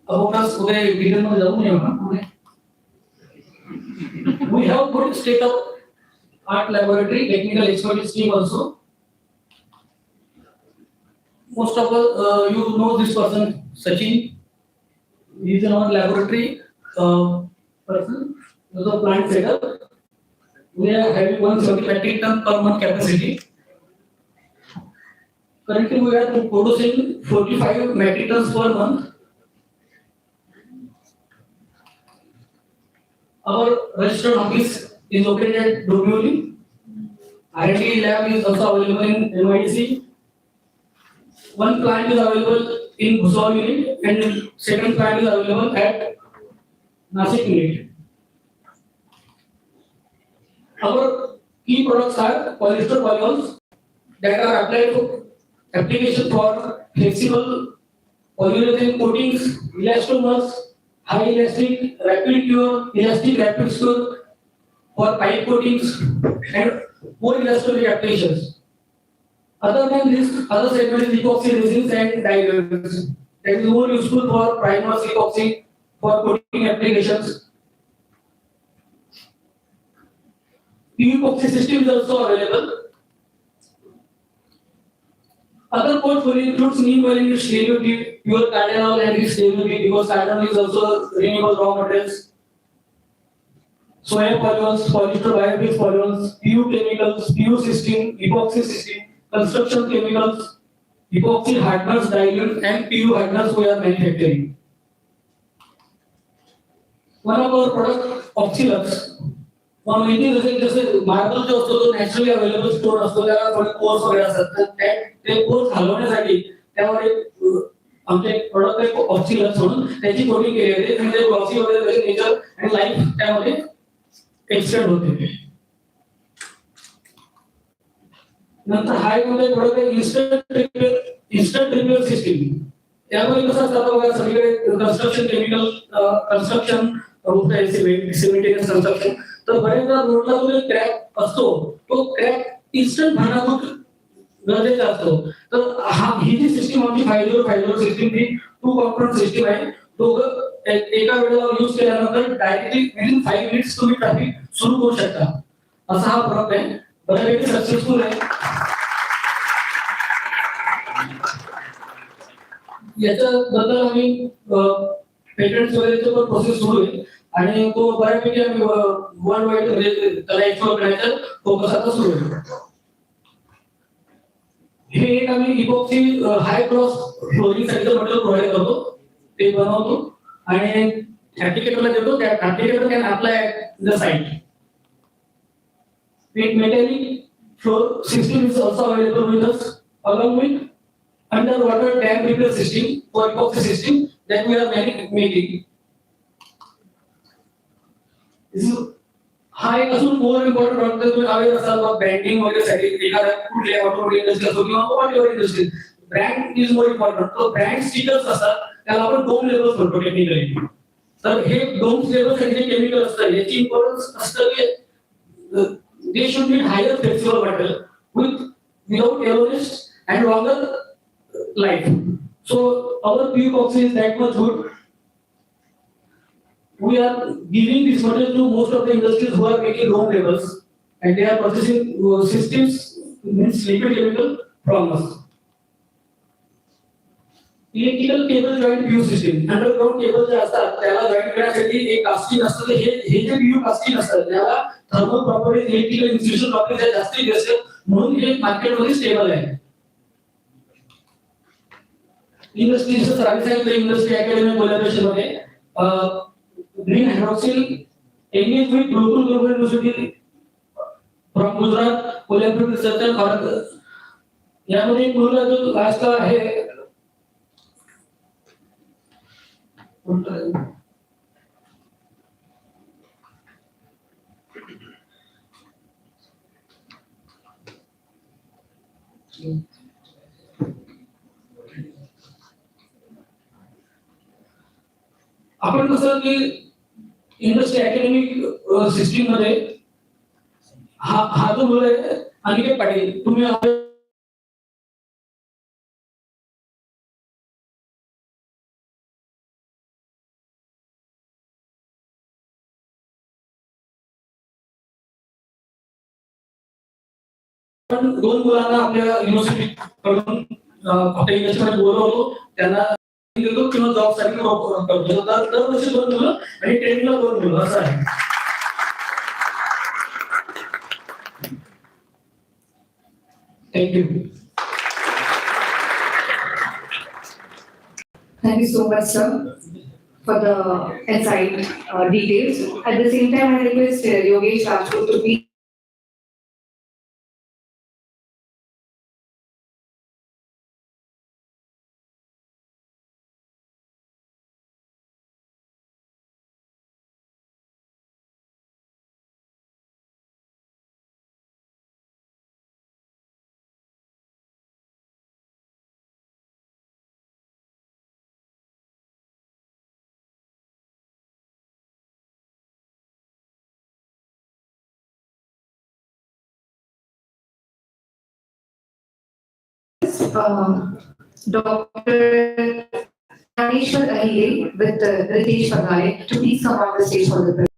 About us, today detail में जाऊँ नहीं होगा. We have good state-of-art laboratory, technical expertise team also. Most of all, you know this person, Sachin. He is in our laboratory. Person, the plant setup, we are having 170 metric ton per month capacity. Currently, we are producing 45 metric tons per month. Our registered office is located at Dombivli. R&D lab is also available in NYC. One plant is available in Bhusawal unit and second plant is available at Nashik unit. Our key products are polyester polyols that are applied for application for flexible polyurethane coatings, elastomers, high elastic, rapid cure, elastic rapid cure for pipe coatings and more elastomeric applications. Other than this, other segment is epoxy resins and dyes. That is more useful for primers, epoxy, for coating applications. PU epoxy system is also available. Other portfolio includes neem oil and stereotype, pure cardinal and stereotype because cardinal is also renewable raw materials. Soya polyols, polyester bio-based polyols, PU chemicals, PU system, epoxy system, construction chemicals, epoxy hardeners, dilute and PU hardeners we are manufacturing. One of our product Oxylux. माहिती जसे marble जो असतो तो naturally available stone असतो त्याला थोडे pores वगैरे असतात ते पोर्स घालवण्यासाठी त्यावर एक आमचे प्रोडक्ट आहे ऑक्सिलन्स म्हणून त्याची कोटिंग केली आहे म्हणजे ग्लॉसी वगैरे नेचर आणि लाईफ त्यामध्ये एक्सटेंड होते. नंतर हाय मध्ये प्रोडक्ट आहे इन्स्टंट रिपेअर सिस्टीम. त्यामध्ये कसं असतं बघा सगळीकडे कन्स्ट्रक्शन केमिकल कन्स्ट्रक्शन होत आहे सिमेंटियस कन्स्ट्रक्शन तर बरेचदा रोडला जो क्रॅक असतो तो क्रॅक इन्स्टंट भरण्यात गरजेचा असतो. तर ही जी सिस्टीम आमची 5050 सिस्टीम ही 2 कॉम्पोनंट सिस्टीम आहे. दोघं एका वेळेला यूज केल्यानंतर डायरेक्टली विदिन 5 मिनिट्स तुम्ही ट्रॅफिक सुरू करू शकता. असा हा प्रोडक्ट आहे. बऱ्यापैकी सक्सेसफुल आहे. याच्याबद्दल आम्ही पेटंट्स वगैरेचं पण प्रोसेस सुरू आहे आणि तो बऱ्यापैकी आम्ही वर्ल्ड वाईड त्याला एक्सप्लोर करायचा फोकस आता सुरू आहे. हे एक आम्ही इपॉक्सी हाय क्रॉस फ्लोरिंग साठीचं मटेरियल प्रोव्हाइड करतो ते बनवतो आणि ऍप्लिकेटरला देतो. त्या applicator can apply the site. Metallic floor system is also available with us, along with underwater dam repair system or epoxy system that we are making. This is high, अजून more important वाटतं तुम्ही aware असाल बघ branding वगैरे साठी एखाद्या कुठल्या automobile industry असो किंवा whatever industry, brand is more important. तो brand stickers असतात त्याला आपण डोम लेबल्स म्हणतो टेक्निकली. तर हे डोम लेबल्स साठी केमिकल असतात याची इम्पॉर्टन्स असतं की they should be higher flexible metal without yellowness and longer life. So our epoxy is that much good. We are giving this material to most of the industries who are making dome labels, and they are purchasing systems, means liquid chemical from us. Electrical cable joint PU system, underground cable जे असतात त्याला joint करण्यासाठी एक casting असतं. तर हे जे PU casting असतात त्याला thermal properties, electrical insulation properties जास्ती असतात म्हणून हे मार्केटमध्ये स्टेबल आहे. इंडस्ट्रीचं सर आम्ही सांगितलं इंडस्ट्री अकॅडमी कोलॅबोरेशन मध्ये green hydroxyl engage with global university from Gujarat collaborative research Bharat. यामध्ये एक मुलगा जो लास्टला आहे आपण कसं की इंडस्ट्री अकॅडमिक सिस्टीम मध्ये हा जो मुलं आहे अनिकेत पाटील, तुम्ही दोन मुलांना आपल्या युनिव्हर्सिटी कडून आपल्या युनिव्हर्सिटीमध्ये बोलवतो, त्यांना देतो किंवा जॉब साठी करतो. दरवर्षी 2 मुलं आणि ट्रेनिंगला 2 मुलं असं आहे. Thank you. Thank you so much, sir, for the insight details. At the same time, I request Yogesh Rajput to be Dr. Tanishwar Ahile with Ritesh Pagare to please come on the stage for the